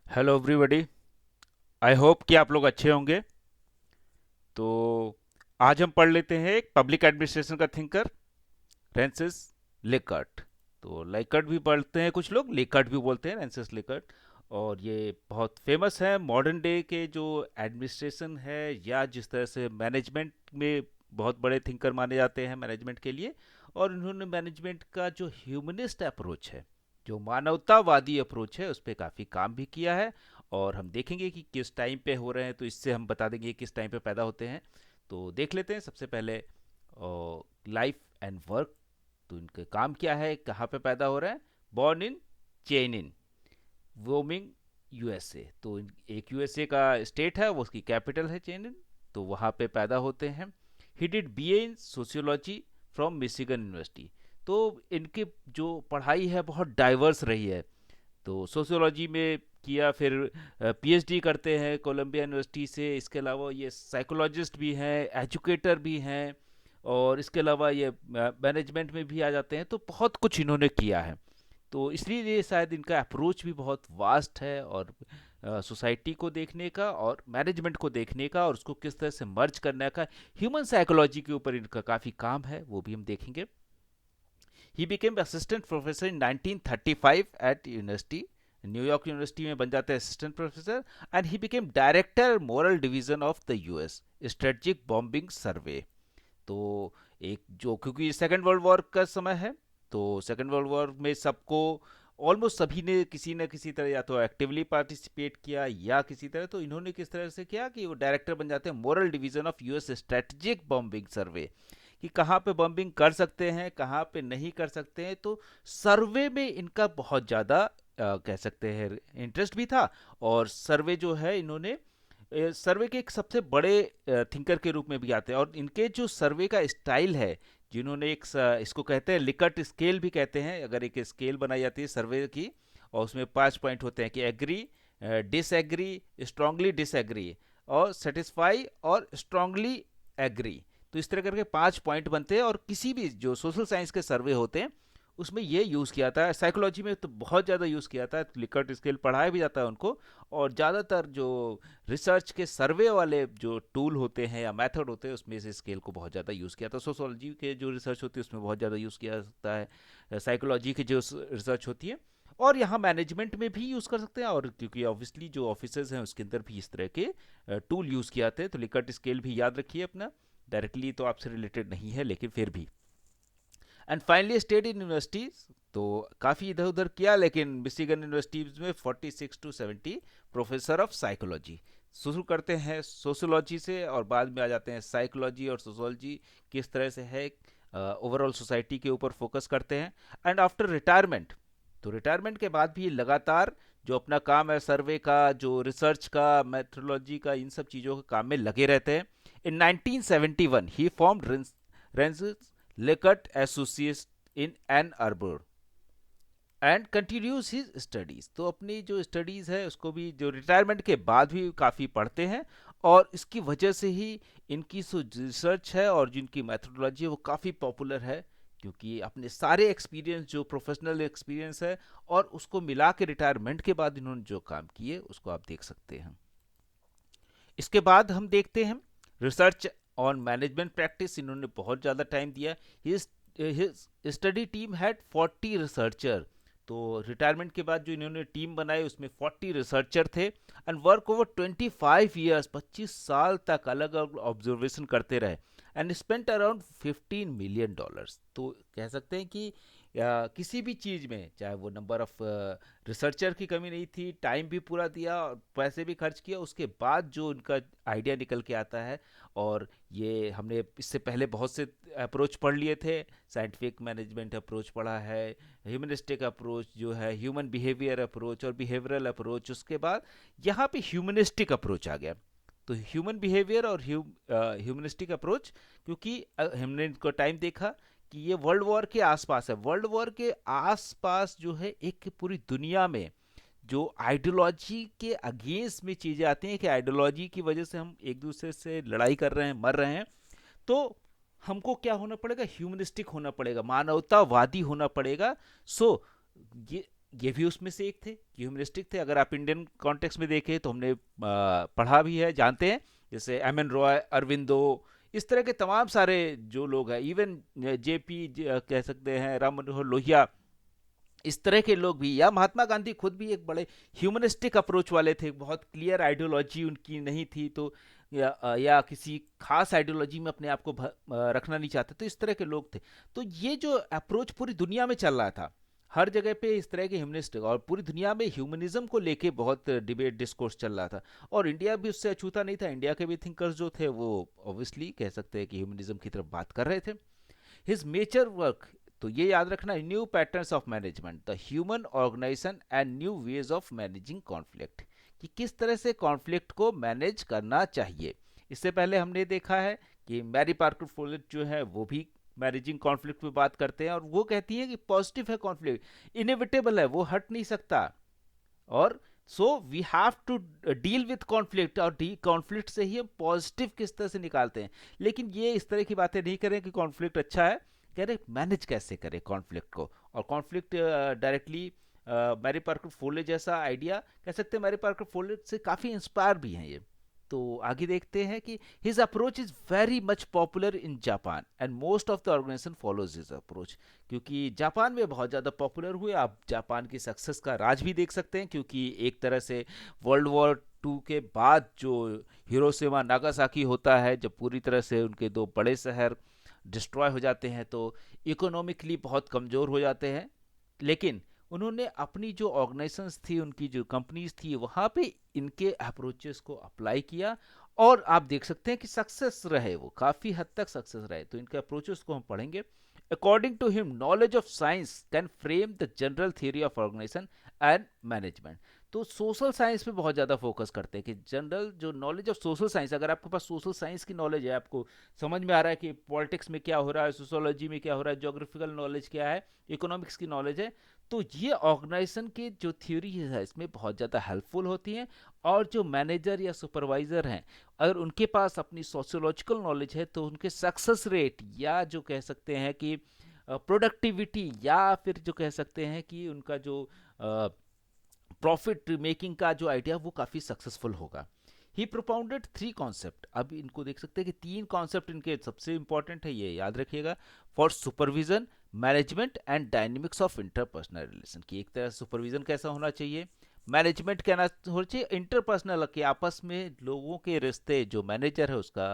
Hello everybody. I hope कि आप लोग अच्छे होंगे। तो आज हम पढ़ लेते हैं एक पब्लिक एडमिनिस्ट्रेशन का थिंकर, फ्रांसिस लेकर्ट। तो लेकर्ट भी पढ़ते हैं, कुछ लोग लेकर्ट भी बोलते हैं, फ्रांसिस लेकर्ट। और ये बहुत फेमस है मॉडर्न डे के जो एडमिनिस्ट्रेशन है या जिस तरह से मैनेजमेंट में बहुत बड़े थिंकर माने जाते हैं मैनेजमेंट के लिए। और इन्होंने मैनेजमेंट का जो ह्यूमनिस्ट अप्रोच है, जो मानवतावादी अप्रोच है, उस पर काफ़ी काम भी किया है। और हम देखेंगे कि किस टाइम पे हो रहे हैं, तो इससे हम बता देंगे किस टाइम पे पैदा होते हैं। तो देख लेते हैं सबसे पहले लाइफ एंड वर्क। तो इनका काम क्या है, कहाँ पे पैदा हो रहे हैं। Born in Cheyenne, Wyoming, USA. तो एक यूएसए का स्टेट है, वो उसकी कैपिटल है चेनिन। तो वहाँ पे पैदा होते हैं। He did BA in sociology from Michigan university. तो इनकी जो पढ़ाई है बहुत डाइवर्स रही है। तो सोशियोलॉजी में किया, फिर पीएचडी करते हैं कोलंबिया यूनिवर्सिटी से। इसके अलावा ये साइकोलॉजिस्ट भी हैं, एजुकेटर भी हैं, और इसके अलावा ये मैनेजमेंट में भी आ जाते हैं। तो बहुत कुछ इन्होंने किया है। तो इसलिए ये शायद इनका अप्रोच भी बहुत वास्ट है, और सोसाइटी को देखने का और मैनेजमेंट को देखने का और उसको किस तरह से मर्ज करने का, ह्यूमन साइकोलॉजी के ऊपर इनका काफ़ी काम है, वो भी हम देखेंगे। He became assistant professor in 1935 at university, New York university में बन जाते हैं assistant professor. And he became director morale division of the US strategic bombing survey. तो एक जो, क्योंकि सेकेंड वर्ल्ड वॉर का समय है, तो सेकेंड वर्ल्ड वॉर में सबको, ऑलमोस्ट सभी ने किसी न किसी तरह या तो एक्टिवली पार्टिसिपेट किया या किसी तरह। तो इन्होंने किस तरह से किया कि वो डायरेक्टर बन जाते हैं morale division of US strategic bombing survey, कि कहाँ पे बम्बिंग कर सकते हैं, कहाँ पे नहीं कर सकते हैं। तो सर्वे में इनका बहुत ज़्यादा कह सकते हैं इंटरेस्ट भी था। और सर्वे जो है, इन्होंने सर्वे के एक सबसे बड़े थिंकर के रूप में भी आते हैं। और इनके जो सर्वे का स्टाइल है, जिन्होंने इसको कहते हैं लिकट स्केल भी कहते हैं। अगर एक स्केल बनाई जाती है सर्वे की, और उसमें 5 पॉइंट होते हैं कि एग्री, डिसएग्री, स्ट्रांगली डिसएग्री, और सेटिस्फाई और स्ट्रांगली एग्री। तो इस तरह करके 5 पॉइंट बनते हैं। और किसी भी जो सोशल साइंस के सर्वे होते हैं, उसमें ये यूज़ किया था। साइकोलॉजी में तो बहुत ज़्यादा यूज़ किया था, लिकर्ट स्केल पढ़ाया भी जाता है उनको। और ज़्यादातर जो रिसर्च के सर्वे वाले जो टूल होते हैं या मेथड होते हैं, उसमें इस स्केल को बहुत ज़्यादा यूज़ किया था। सोशोलॉजी के जो रिसर्च होती है उसमें बहुत ज़्यादा यूज़ किया जाता है, साइकोलॉजी की जो रिसर्च होती है। और यहाँ मैनेजमेंट में भी यूज़ कर सकते हैं, और क्योंकि ऑब्वियसली जो ऑफिसर्स हैं उसके अंदर भी इस तरह के टूल यूज़ किए जाते हैं। तो लिकर्ट स्केल भी याद रखिए अपना। डायरेक्टली तो आपसे रिलेटेड नहीं है, लेकिन फिर भी। And finally stayed in universities. तो काफ़ी इधर उधर किया, लेकिन मिशिगन यूनिवर्सिटीज में 46 to 70 प्रोफेसर ऑफ साइकोलॉजी। शुरू करते हैं सोशोलॉजी से, और बाद में आ जाते हैं साइकोलॉजी और सोशोलॉजी किस तरह से है, ओवरऑल सोसाइटी के ऊपर फोकस करते हैं। एंड आफ्टर रिटायरमेंट, तो रिटायरमेंट के बाद भी लगातार जो अपना काम है, सर्वे का, जो रिसर्च का, मेथोलॉजी का, इन सब चीज़ों के काम में लगे रहते हैं। In 1971 he formed Leckert Associates in Ann Arbor and continues his studies. तो अपनी जो स्टडीज है उसको भी जो रिटायरमेंट के बाद भी काफ़ी पढ़ते हैं। और इसकी वजह से ही इनकी जो रिसर्च है और जिनकी मैथोडोलॉजी है वो काफ़ी पॉपुलर है, क्योंकि अपने सारे एक्सपीरियंस, जो प्रोफेशनल एक्सपीरियंस है, और उसको मिला के रिटायरमेंट के बाद इन्होंने जो काम किए उसको आप देख सकते हैं। इसके बाद हम देखते हैं रिसर्च ऑन मैनेजमेंट प्रैक्टिस। इन्होंने बहुत ज़्यादा टाइम दिया। His study team had 40 researcher. तो रिटायरमेंट के बाद जो इन्होंने टीम बनाई उसमें 40 रिसर्चर थे। एंड वर्क ओवर 25 ईयर्स, 25 साल तक अलग अलग ऑब्जर्वेशन करते रहे। And spent around $15 million। तो कह सकते हैं कि या किसी भी चीज़ में, चाहे वो नंबर ऑफ रिसर्चर की कमी नहीं थी, टाइम भी पूरा दिया और पैसे भी खर्च किया, उसके बाद जो उनका आइडिया निकल के आता है। और ये हमने इससे पहले बहुत से अप्रोच पढ़ लिए थे। साइंटिफिक मैनेजमेंट अप्रोच पढ़ा है, ह्यूमनिस्टिक अप्रोच जो है, ह्यूमन बिहेवियर अप्रोच और बिहेवियरल अप्रोच। उसके बाद यहाँ पे ह्यूमनिस्टिक अप्रोच आ गया। तो ह्यूमन बिहेवियर और ह्यूमनिस्टिक अप्रोच, क्योंकि हमने इनको टाइम देखा कि ये वर्ल्ड वॉर के आसपास है। वर्ल्ड वॉर के आसपास जो है, एक पूरी दुनिया में जो आइडियोलॉजी के अगेंस्ट में चीज़ें आती हैं, कि आइडियोलॉजी की वजह से हम एक दूसरे से लड़ाई कर रहे हैं, मर रहे हैं। तो हमको क्या होना पड़ेगा, ह्यूमनिस्टिक होना पड़ेगा, मानवतावादी होना पड़ेगा। सो ये ये भी उसमें से एक थे, ह्यूमनिस्टिक थे। अगर आप इंडियन कॉन्टेक्स्ट में देखें तो हमने पढ़ा भी है, जानते हैं, जैसे एम एन रॉय, अरविंदो, इस तरह के तमाम सारे जो लोग हैं, इवन जेपी कह सकते हैं, राम मनोहर लोहिया, इस तरह के लोग भी, या महात्मा गांधी खुद भी एक बड़े ह्यूमनिस्टिक अप्रोच वाले थे। बहुत क्लियर आइडियोलॉजी उनकी नहीं थी, तो या किसी खास आइडियोलॉजी में अपने आप को रखना नहीं चाहते, तो इस तरह के लोग थे। तो ये जो अप्रोच पूरी दुनिया में चल रहा था, हर जगह पे इस तरह के ह्यूमनिस्टिक, और पूरी दुनिया में ह्यूमनिज्म को लेके बहुत डिबेट डिस्कोर्स चल रहा था। और इंडिया भी उससे अछूता नहीं था। इंडिया के भी थिंकर्स जो थे वो ऑब्वियसली कह सकते हैं कि ह्यूमनिज्म की तरफ बात कर रहे थे। हिज मेजर वर्क, तो ये याद रखना, new patterns of management, the human organisation and new ways of managing conflict, कि किस तरह से कॉन्फ्लिक्ट को मैनेज करना चाहिए। इससे पहले हमने देखा है कि मैरी पार्कर फोलिट जो है वो भी मैनेजिंग कॉन्फ्लिक्ट पे बात करते हैं, और वो कहती है कि पॉजिटिव है कॉन्फ्लिक्ट, इनएविटेबल है, वो हट नहीं सकता, और so we have to deal with conflict, और कॉन्फ्लिक्ट से ही हम पॉजिटिव किस तरह से निकालते हैं। लेकिन ये इस तरह की बातें नहीं करें कि कॉन्फ्लिक्ट अच्छा है, कह रहे मैनेज कैसे करें कॉन्फ्लिक्ट को। और conflict directly Mary Parker Follett जैसा आइडिया कह सकते हैं, मैरी पार्कर फोले से काफ़ी इंस्पायर भी हैं ये। तो आगे देखते हैं कि his approach is very much popular in Japan and most of the organisation follows his approach, क्योंकि जापान में बहुत ज़्यादा पॉपुलर हुए। आप जापान की सक्सेस का राज भी देख सकते हैं, क्योंकि एक तरह से वर्ल्ड वॉर टू के बाद जो हिरोशिमा नागासाकी होता है, जब पूरी तरह से उनके दो बड़े शहर डिस्ट्रॉय हो जाते हैं, तो इकोनॉमिकली बहुत कमज़ोर हो जाते हैं। लेकिन उन्होंने अपनी जो ऑर्गेनाइजेशंस थी, उनकी जो कंपनीज थी, वहाँ पे इनके अप्रोचेस को अप्लाई किया, और आप देख सकते हैं कि सक्सेस रहे, वो काफ़ी हद तक सक्सेस रहे। तो इनके अप्रोचेस को हम पढ़ेंगे। According to him, knowledge of science can frame the general theory of organisation and management. तो सोशल साइंस पे बहुत ज़्यादा फोकस करते हैं कि जनरल जो नॉलेज ऑफ सोशल साइंस, अगर आपके पास सोशल साइंस की नॉलेज है, आपको समझ में आ रहा है कि पॉलिटिक्स में क्या हो रहा है, सोशोलॉजी में क्या हो रहा है, ज्योग्राफिकल नॉलेज क्या है, इकोनॉमिक्स की नॉलेज है, तो ये ऑर्गेनाइजेशन की जो थ्योरी है इसमें बहुत ज़्यादा हेल्पफुल होती हैं। और जो मैनेजर या सुपरवाइज़र हैं, अगर उनके पास अपनी सोशियोलॉजिकल नॉलेज है, तो उनके सक्सेस रेट, या जो कह सकते हैं कि प्रोडक्टिविटी, या फिर जो कह सकते हैं कि उनका जो प्रॉफिट मेकिंग का जो आइडिया, वो काफ़ी सक्सेसफुल होगा। ही प्रोपाउंडेड थ्री कॉन्सेप्ट, अब इनको देख सकते हैं कि तीन कॉन्सेप्ट इनके सबसे इंपॉर्टेंट है, ये याद रखिएगा। For supervision, management and dynamics of interpersonal relation, की एक तरह सुपरविजन कैसा होना चाहिए, मैनेजमेंट क्या होना चाहिए, इंटरपर्सनल के आपस में लोगों के रिश्ते, जो मैनेजर है उसका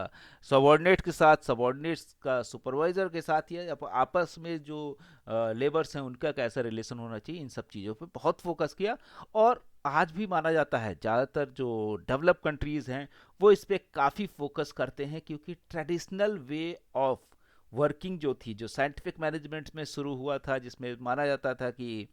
सबॉर्डिनेट के साथ, सबॉर्डिनेट्स का सुपरवाइजर के साथ, या आपस में जो लेबर्स हैं उनका कैसा रिलेशन होना चाहिए, इन सब चीज़ों पे बहुत फोकस किया। और आज भी माना जाता है ज़्यादातर जो डेवलप कंट्रीज़ हैं वो इस पर काफ़ी फोकस करते हैं, क्योंकि ट्रेडिशनल वे ऑफ वर्किंग जो थी, जो साइंटिफिक मैनेजमेंट में शुरू हुआ था, जिसमें माना जाता था कि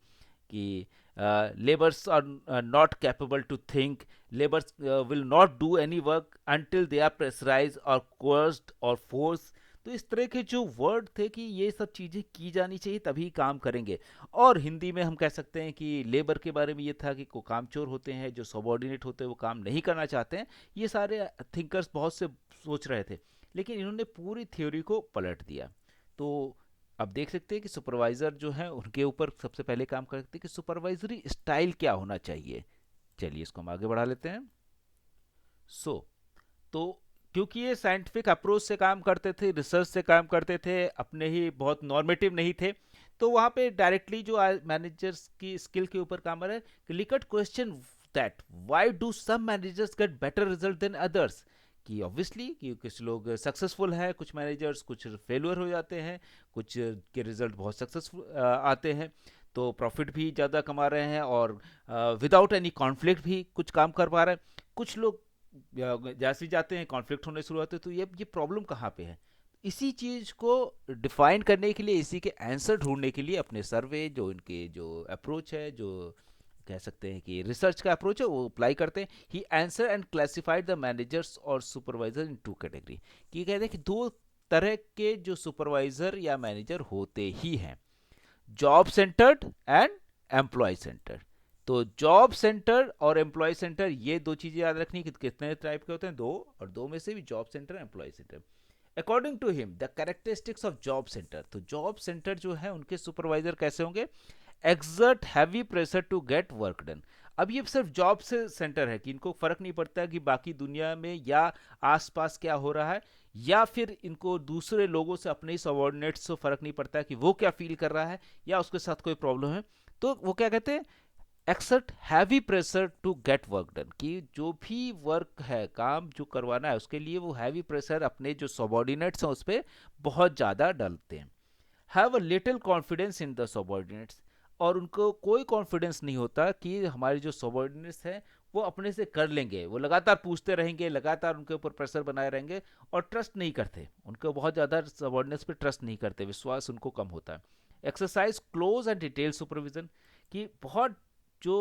labours are not capable to think, labours will not do any work until they are pressurise और कोर्स्ड और फोर्स। तो इस तरह के जो वर्ड थे कि ये सब चीज़ें की जानी चाहिए तभी काम करेंगे। और हिंदी में हम कह सकते हैं कि लेबर के बारे में ये था कि को कामचोर होते हैं, जो सबॉर्डिनेट होते हैं वो काम नहीं करना चाहते हैं। ये सारे थिंकर्स बहुत से सोच रहे थे, लेकिन इन्होंने पूरी थ्योरी को पलट दिया। तो अब देख सकते हैं कि सुपरवाइजर जो है उनके ऊपर सबसे पहले काम करते हैं कि सुपरवाइजरी स्टाइल क्या होना चाहिए। चलिए इसको हम आगे बढ़ा लेते हैं। सो तो क्योंकि ये साइंटिफिक अप्रोच से काम करते थे, रिसर्च से काम करते थे, अपने ही बहुत नॉर्मेटिव नहीं थे, तो वहाँ पे डायरेक्टली जो मैनेजर्स की स्किल के ऊपर काम कर रहा है। Likert question that why do some managers get better result than others, कि ऑब्वियसली कि कुछ लोग सक्सेसफुल हैं, कुछ मैनेजर्स कुछ फेलियर हो जाते हैं, कुछ के रिजल्ट बहुत सक्सेसफुल आते हैं, तो प्रॉफिट भी ज़्यादा कमा रहे हैं, और विदाउट एनी कॉन्फ्लिक्ट भी कुछ काम कर पा रहे हैं। कुछ लोग जैसे ही जाते हैं कॉन्फ्लिक्ट होने शुरू होते हैं, तो ये प्रॉब्लम कहाँ पे है। इसी चीज़ को डिफाइन करने के लिए, इसी के आंसर ढूंढने के लिए अपने सर्वे, जो इनके जो अप्रोच है, जो कह सकते हैं कि रिसर्च का अप्रोच है, वो अप्लाई करते हैं। He answer and classified the managers और सुपरवाइजर इन टू कैटेगरी, कि कहते हैं कि दो तरह के जो सुपरवाइजर या मैनेजर होते ही हैं, job centred and employee centred. तो जॉब सेंटर और एम्प्लॉय सेंटर, ये दो चीजें याद रखनी कि कितने टाइप के होते हैं, दो, और दो में से भी job centre employee centre. According to him the characteristics of job centre, तो जॉब सेंटर जो है उनके सुपरवाइजर कैसे होंगे, exert heavy pressure to get work done। अब ये सिर्फ जॉब से सेंटर है कि इनको फर्क नहीं पड़ता कि बाकी दुनिया में या आसपास क्या हो रहा है, या फिर इनको दूसरे लोगों से, अपने सबॉर्डिनेट्स से फर्क नहीं पड़ता कि वो क्या फील कर रहा है या उसके साथ कोई प्रॉब्लम है। तो वो क्या कहते हैं, exert heavy pressure to get work done, कि जो भी वर्क है, काम जो करवाना है, उसके लिए वो हैवी प्रेशर अपने जो सबॉर्डिनेट्स हैं उस पर बहुत ज़्यादा डालते हैं। Have a little confidence in the subordinates, और उनको कोई कॉन्फिडेंस नहीं होता कि हमारे जो सबॉर्डिनेट्स हैं वो अपने से कर लेंगे। वो लगातार पूछते रहेंगे, लगातार उनके ऊपर प्रेशर बनाए रहेंगे, और ट्रस्ट नहीं करते, उनको बहुत ज़्यादा सबॉर्डिनेट्स पे ट्रस्ट नहीं करते, विश्वास उनको कम होता है। Exercise close and detail supervision, कि बहुत जो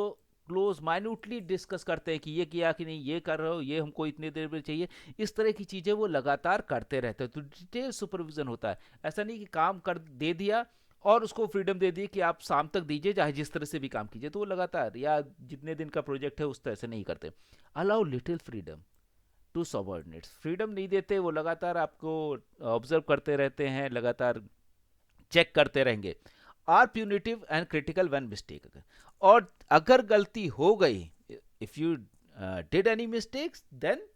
क्लोज माइन्यूटली डिस्कस करते हैं कि ये किया कि नहीं, ये कर रहे हो, ये हमको इतनी देर में चाहिए, इस तरह की चीज़ें वो लगातार करते रहते हैं। तो डिटेल सुपरविजन होता है। ऐसा नहीं कि काम कर दे दिया और उसको फ्रीडम दे दी कि आप शाम तक दीजिए, चाहे जिस तरह से भी काम कीजिए, तो वो लगातार, या जितने दिन का प्रोजेक्ट है उस तरह से नहीं करते। Allow little freedom to subordinates, freedom नहीं देते, वो लगातार आपको ऑब्जर्व करते रहते हैं, लगातार चेक करते रहेंगे। Are punitive and critical when mistake, और अगर गलती हो गई, if you did any mistakes, then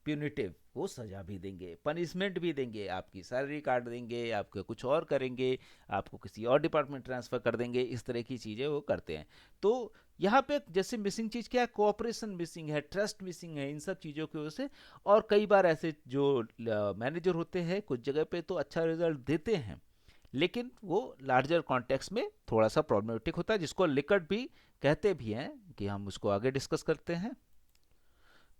punitive, वो सजा भी देंगे, पनिशमेंट भी देंगे, आपकी सैलरी काट देंगे, आपके कुछ और करेंगे, आपको किसी और डिपार्टमेंट ट्रांसफर कर देंगे, इस तरह की चीज़ें वो करते हैं। तो यहाँ पे जैसे मिसिंग चीज़ क्या है, कोऑपरेशन मिसिंग है, ट्रस्ट मिसिंग है, इन सब चीज़ों की वजह से। और कई बार ऐसे जो मैनेजर होते हैं कुछ जगह पे तो अच्छा रिजल्ट देते हैं, लेकिन वो लार्जर कॉन्टेक्स्ट में थोड़ा सा प्रॉब्लमेटिक होता है, जिसको लिकर्ट भी कहते भी हैं, कि हम उसको आगे डिस्कस करते हैं।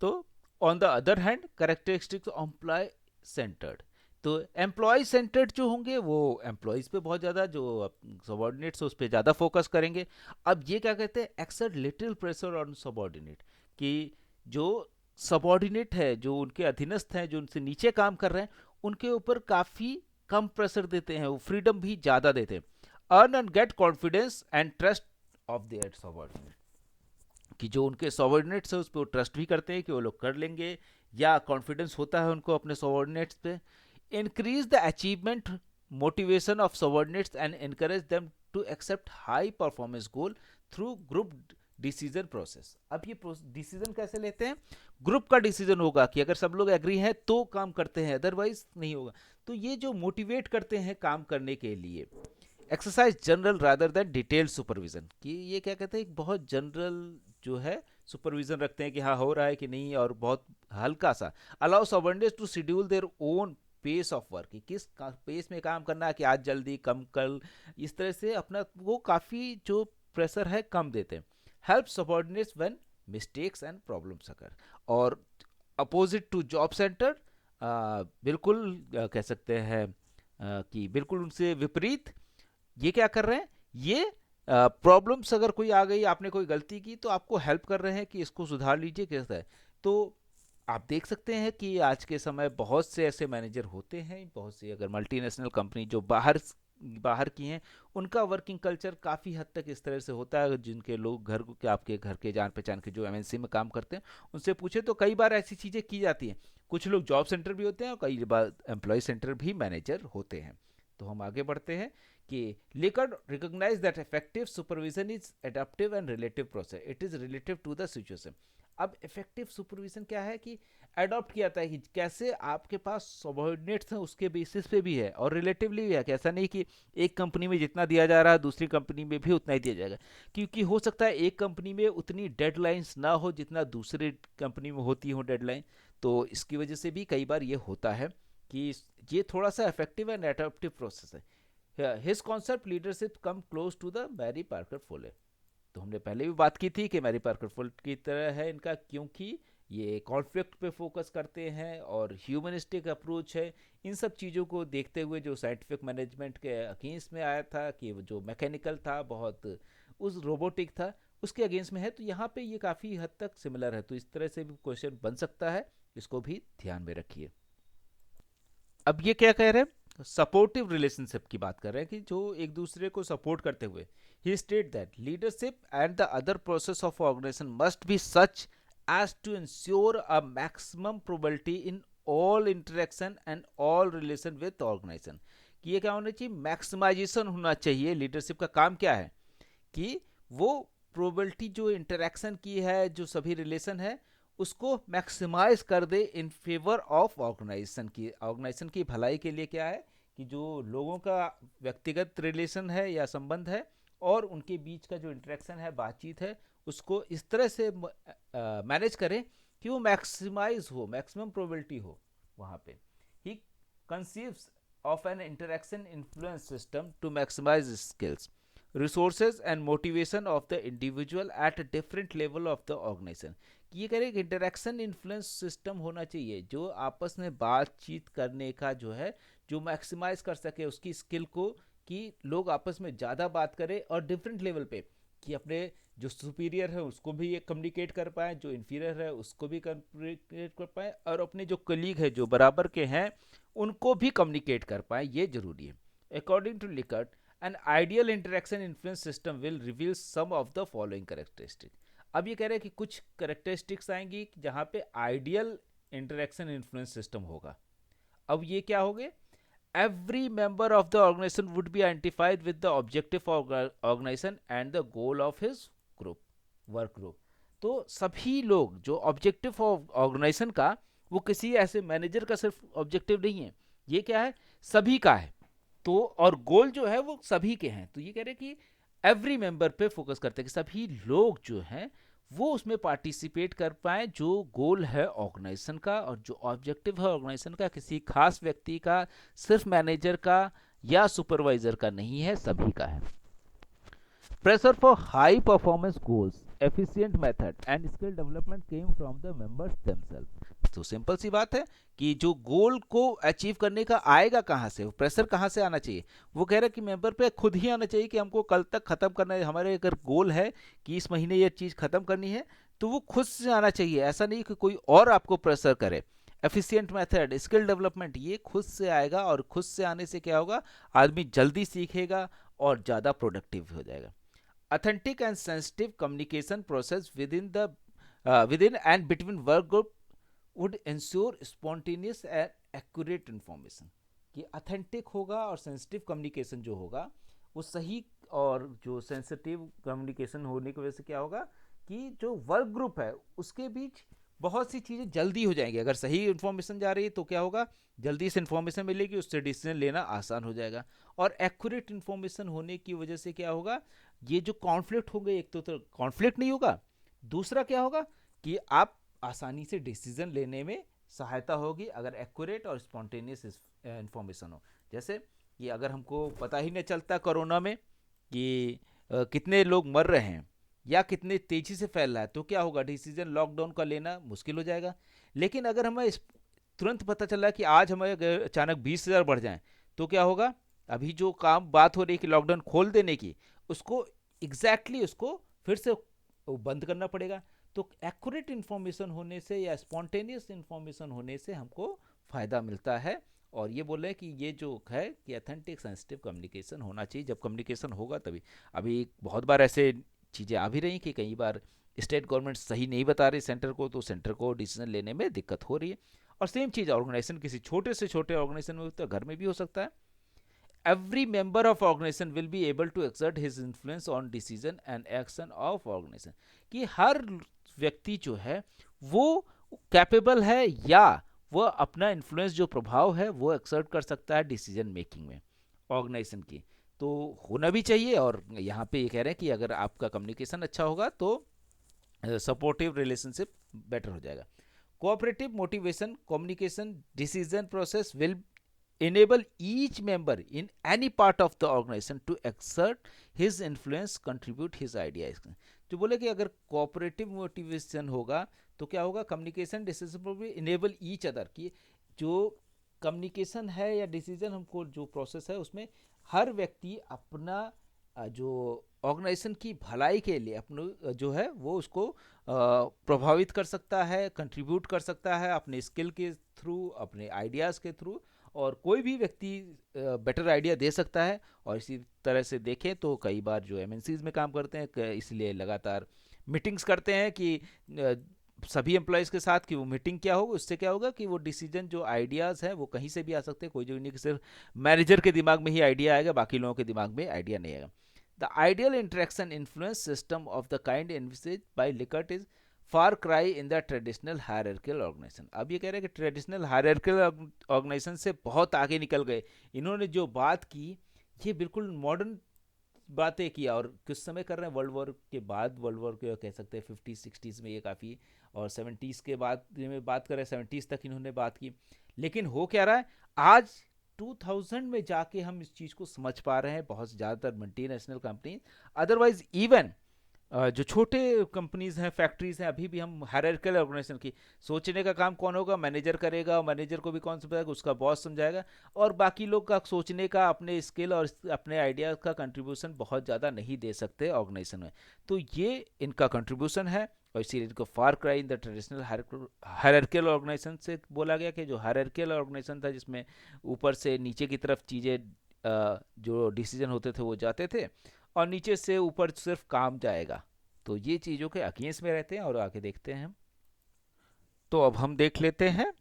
तो on the other hand characteristics employee centred, तो एम्प्लॉय सेंटर्ड जो होंगे वो एम्प्लॉयज पे बहुत ज़्यादा, जो सबॉर्डिनेट्स उस पर ज़्यादा फोकस करेंगे। अब ये क्या कहते हैं, exert little pressure on subordinate, कि जो सबॉर्डिनेट है, जो उनके अधीनस्थ हैं, जो उनसे नीचे काम कर रहे हैं, उनके ऊपर काफ़ी कम प्रेशर देते हैं, वो फ्रीडम भी ज़्यादा देते हैं। Earn and get confidence and trust of their subordinate, कि जो उनके सबॉर्डिनेट्स है उस पर वो ट्रस्ट भी करते हैं कि वो लोग कर लेंगे, या कॉन्फिडेंस होता है उनको अपने सबॉर्डिनेट्स पे। Increase the achievement motivation of subordinates and encourage them to accept high performance goal through group decision process. अब ये डिसीजन कैसे लेते हैं, ग्रुप का डिसीजन होगा कि अगर सब लोग एग्री हैं तो काम करते हैं, अदरवाइज नहीं होगा। तो ये जो मोटिवेट करते हैं काम करने के लिए। Exercise general rather than detailed supervision, कि ये क्या कहते हैं, एक बहुत जनरल जो है सुपरविजन रखते हैं कि हाँ हो रहा है कि नहीं, और बहुत हल्का सा। Allow subordinates to schedule their own pace of work, कि किस पेस में काम करना है, कि आज जल्दी, कम कल, इस तरह से अपना वो काफ़ी जो प्रेशर है कम देते हैं। Help subordinates when mistakes and problems occur, और अपोजिट टू जॉब सेंटर, बिल्कुल कह सकते हैं कि बिल्कुल उनसे विपरीत, ये क्या कर रहे हैं, ये प्रॉब्लम्स अगर कोई आ गई, आपने कोई गलती की, तो आपको हेल्प कर रहे हैं कि इसको सुधार लीजिए, कैसा है। तो आप देख सकते हैं कि आज के समय बहुत से ऐसे मैनेजर होते हैं, बहुत सी अगर मल्टीनेशनल कंपनी जो बाहर की हैं, उनका वर्किंग कल्चर काफ़ी हद तक इस तरह से होता है। जिनके लोग घर के, आपके घर के जान पहचान के जो एमएनसी में काम करते हैं, उनसे पूछे तो कई बार ऐसी चीज़ें की जाती हैं। कुछ लोग जॉब सेंटर भी होते हैं और कई बार एम्प्लॉय सेंटर भी मैनेजर होते हैं। तो हम आगे बढ़ते हैं कि Likert recognize that effective supervision is adaptive and relative process. It is relative to the situation. अब इफेक्टिव सुपरविजन क्या है, कि अडॉप्ट किया जाता है कि कैसे आपके पास सबॉर्डिनेट्स हैं उसके बेसिस पे भी है, और रिलेटिवली भी है, कि ऐसा नहीं कि एक कंपनी में जितना दिया जा रहा है दूसरी कंपनी में भी उतना ही दिया जाएगा, क्योंकि हो सकता है एक कंपनी में उतनी डेडलाइंस ना हो जितना दूसरी कंपनी में होती हो डेडलाइन। तो इसकी वजह से भी कई बार ये होता है कि ये थोड़ा सा इफेक्टिव एंड एडेप्टिव प्रोसेस है। His concept leadership come close to the Mary Parker Follett, तो हमने पहले भी बात की थी कि मैरी पार्कर फोले की तरह है इनका, क्योंकि ये कॉन्फ्लिक्ट पे फोकस करते हैं और ह्यूमनिस्टिक अप्रोच है। इन सब चीज़ों को देखते हुए जो साइंटिफिक मैनेजमेंट के अगेंस्ट में आया था, कि जो मैकेनिकल था, बहुत उस रोबोटिक था, उसके अगेंस्ट में है। तो यहाँ पे ये काफ़ी हद तक सिमिलर है, तो इस तरह से भी क्वेश्चन बन सकता है, इसको भी ध्यान में रखिए। अब ये क्या कह रहे हैं, सपोर्टिव रिलेशनशिप की बात कर रहे हैं, कि जो एक दूसरे को सपोर्ट करते हुए। He state that leadership and the other process of organisation must be such as to ensure a maximum probability in all interaction and all relation with organisation, कि ये क्या होना चाहिए, मैक्सिमाइजेशन होना चाहिए। लीडरशिप का काम क्या है, कि वो प्रोबेबिलिटी जो इंटरेक्शन की है, जो सभी रिलेशन है, उसको मैक्सिमाइज कर दे इन फेवर ऑफ ऑर्गेनाइजेशन की भलाई के लिए। क्या है कि जो लोगों का व्यक्तिगत रिलेशन है या संबंध है और उनके बीच का जो इंटरेक्शन है, बातचीत है, उसको इस तरह से मैनेज करें कि वो मैक्सिमाइज हो, मैक्सिमम प्रोबेबिलिटी हो वहाँ पे। ही conceives of an interaction influence system to maximize skills, resources and motivation of the individual at a different level of the organization। कि ये करें कि इंटरेक्शन इन्फ्लुएंस सिस्टम होना चाहिए जो आपस में बातचीत करने का जो है, जो मैक्सिमाइज कर सके उसकी स्किल को, कि लोग आपस में ज़्यादा बात करें और डिफरेंट लेवल पे, कि अपने जो सुपीरियर है उसको भी ये कम्युनिकेट कर पाए, जो इन्फीरियर है उसको भी कम्युनिकेट कर पाए, और अपने जो कलीग है जो बराबर के हैं उनको भी कम्युनिकेट कर पाए, ये जरूरी है। According to Likert, an ideal interaction influence system will reveal some of the following characteristic. अब ये कह रहे हैं कि कुछ कैरेक्टरिस्टिक्स आएंगी जहां पे आइडियल इंटरेक्शन इन्फ्लुएंस सिस्टम होगा। अब ये क्या हो गए? Every member of the organization would be identified with the objective of organization and the goal of his group, work group। तो सभी लोग जो ऑब्जेक्टिव ऑफ ऑर्गेनाइजेशन का, वो किसी ऐसे मैनेजर का सिर्फ ऑब्जेक्टिव नहीं है, ये क्या है, सभी का है। तो और गोल जो है वो सभी के हैं। तो ये कह रहे हैं कि एवरी मेंबर पे फोकस करते हैं कि सभी लोग जो हैं वो उसमें पार्टिसिपेट कर पाए, जो गोल है ऑर्गेनाइजेशन का और जो ऑब्जेक्टिव है ऑर्गेनाइजेशन का, किसी खास व्यक्ति का, सिर्फ मैनेजर का या सुपरवाइजर का नहीं है, सभी का है। Pressure for high performance goals, efficient method and skill development came from the members themself. तो सिंपल सी बात है कि जो गोल को अचीव करने का आएगा कहाँ से, प्रेशर कहाँ से आना चाहिए? वो कह रहा है कि मेंबर पे खुद ही आना चाहिए कि हमको कल तक खत्म करना है। हमारे अगर गोल है कि इस महीने ये चीज़ खत्म करनी है, तो वो खुद से आना चाहिए, ऐसा नहीं कि कोई और आपको प्रेशर करे। एफिशिएंट मेथड, स्किल डेवलपमेंट, ये खुद से आएगा, और खुद से आने से क्या होगा, आदमी जल्दी सीखेगा और ज़्यादा प्रोडक्टिव हो जाएगा। Authentic and sensitive communication process within and between work group would ensure spontaneous and accurate information। कि authentic होगा और sensitive communication जो होगा वो सही, और जो sensitive communication होने की वजह से क्या होगा कि जो वर्क ग्रुप है उसके बीच बहुत सी चीज़ें जल्दी हो जाएंगी। अगर सही इन्फॉर्मेशन जा रही है तो क्या होगा, जल्दी से इन्फॉर्मेशन मिलेगी, उससे डिसीजन लेना आसान हो जाएगा। और एक्यूरेट इन्फॉर्मेशन होने की वजह से क्या होगा, ये जो कॉन्फ्लिक्ट होंगे, एक तो कॉन्फ्लिक्ट नहीं होगा, दूसरा क्या होगा कि आप आसानी से डिसीजन लेने में सहायता होगी अगर एक्यूरेट और स्पॉन्टेनियस इन्फॉर्मेशन हो। जैसे कि अगर हमको पता ही नहीं चलता कोरोना में कि कितने लोग मर रहे हैं या कितने तेजी से फैल रहा है, तो क्या होगा, डिसीजन लॉकडाउन का लेना मुश्किल हो जाएगा। लेकिन अगर हमें तुरंत पता चला कि आज हमें अचानक 20,000 बढ़ जाएं, तो क्या होगा, अभी जो काम बात हो रही है कि लॉकडाउन खोल देने की, उसको एग्जैक्टली उसको फिर से बंद करना पड़ेगा। तो एक्यूरेट इन्फॉर्मेशन होने से या स्पॉन्टेनियस इन्फॉर्मेशन होने से हमको फ़ायदा मिलता है। और ये बोले कि ये जो है कि अथेंटिक सेंसिटिव कम्युनिकेशन होना चाहिए। जब कम्युनिकेशन होगा तभी, अभी बहुत बार ऐसे चीज़ें आ भी रही कि कई बार स्टेट गवर्नमेंट सही नहीं बता रही सेंटर को, तो सेंटर को डिसीजन लेने में दिक्कत हो रही है। और सेम चीज़ ऑर्गेनाइजेशन, किसी छोटे से छोटे ऑर्गेनाइजेशन में तो घर में भी हो सकता है। Every member of organization will be able to exert his influence on decision and action of organization। कि हर व्यक्ति जो है वो कैपेबल है या वो अपना इन्फ्लुएंस, जो प्रभाव है वो एक्सर्ट कर सकता है डिसीजन मेकिंग में ऑर्गेनाइजेशन की। तो होना भी चाहिए। और यहाँ पे ये कह रहे हैं कि अगर आपका कम्युनिकेशन अच्छा होगा तो सपोर्टिव रिलेशनशिप बेटर हो जाएगा। Cooperative motivation communication decision process will enable each member in any part of the organization to exert his influence, contribute his ideas। जो बोले कि अगर कोऑपरेटिव मोटिवेशन होगा तो क्या होगा, कम्युनिकेशन डिसीजन भी इनेबल ईच अदर, की जो कम्युनिकेशन है या डिसीजन हमको जो प्रोसेस है उसमें हर व्यक्ति अपना जो ऑर्गेनाइजेशन की भलाई के लिए अपने जो है वो उसको प्रभावित कर सकता है, कंट्रीब्यूट कर सकता है अपने स्किल के थ्रू, अपने आइडियाज़ के थ्रू। और कोई भी व्यक्ति बेटर आइडिया दे सकता है। और इसी तरह से देखें तो कई बार जो एमएनसीज में काम करते हैं, इसलिए लगातार मीटिंग्स करते हैं कि सभी एम्प्लॉयज़ के साथ, कि वो मीटिंग क्या होगा, उससे क्या होगा कि वो डिसीजन जो आइडियाज़ हैं वो कहीं से भी आ सकते हैं, कोई जो नहीं कि सिर्फ मैनेजर के दिमाग में ही आइडिया आएगा, बाकी लोगों के दिमाग में आइडिया नहीं आएगा। The ideal interaction influence system of the kind envisages by Likert is far cry in the traditional hierarchical organisation. अब ये कह रहे हैं कि ट्रेडिशनल हायरार्कियल ऑर्गेनाइजेशन से बहुत आगे निकल गए। इन्होंने जो बात की ये बिल्कुल मॉडर्न बातें किया, और किस समय कर रहे हैं, वर्ल्ड वॉर के बाद, वर्ल्ड वॉर के कह सकते हैं 50-60s में ये काफ़ी, और 70s के बाद में बात करें 70s तक इन्होंने बात की। लेकिन हो क्या रहा है आज 2000 में जाके हम इस चीज़ को समझ पा रहे हैं, बहुत ज़्यादातर मल्टीनेशनल कंपनी, अदरवाइज इवन जो छोटे कंपनीज हैं, फैक्ट्रीज हैं, अभी भी हम हायरार्किकल ऑर्गेनाइजेशन की सोचने का काम कौन होगा, मैनेजर करेगा, और मैनेजर को भी कौन समझाएगा, उसका बॉस समझाएगा, और बाकी लोग का सोचने का, अपने स्किल और अपने आइडिया का कंट्रीब्यूशन बहुत ज़्यादा नहीं दे सकते ऑर्गेनाइजेशन में। तो ये इनका कंट्रीब्यूशन है, और इसीलिए इनको far cry in the traditional hierarchical organisation से बोला गया कि जो हायरार्किकल ऑर्गेनाइजेशन था जिसमें ऊपर से नीचे की तरफ चीज़ें जो डिसीजन होते थे वो जाते थे, और नीचे से ऊपर सिर्फ काम जाएगा। तो ये चीज़ों के अगेंस्ट में रहते हैं, और आगे देखते हैं हम। तो अब हम देख लेते हैं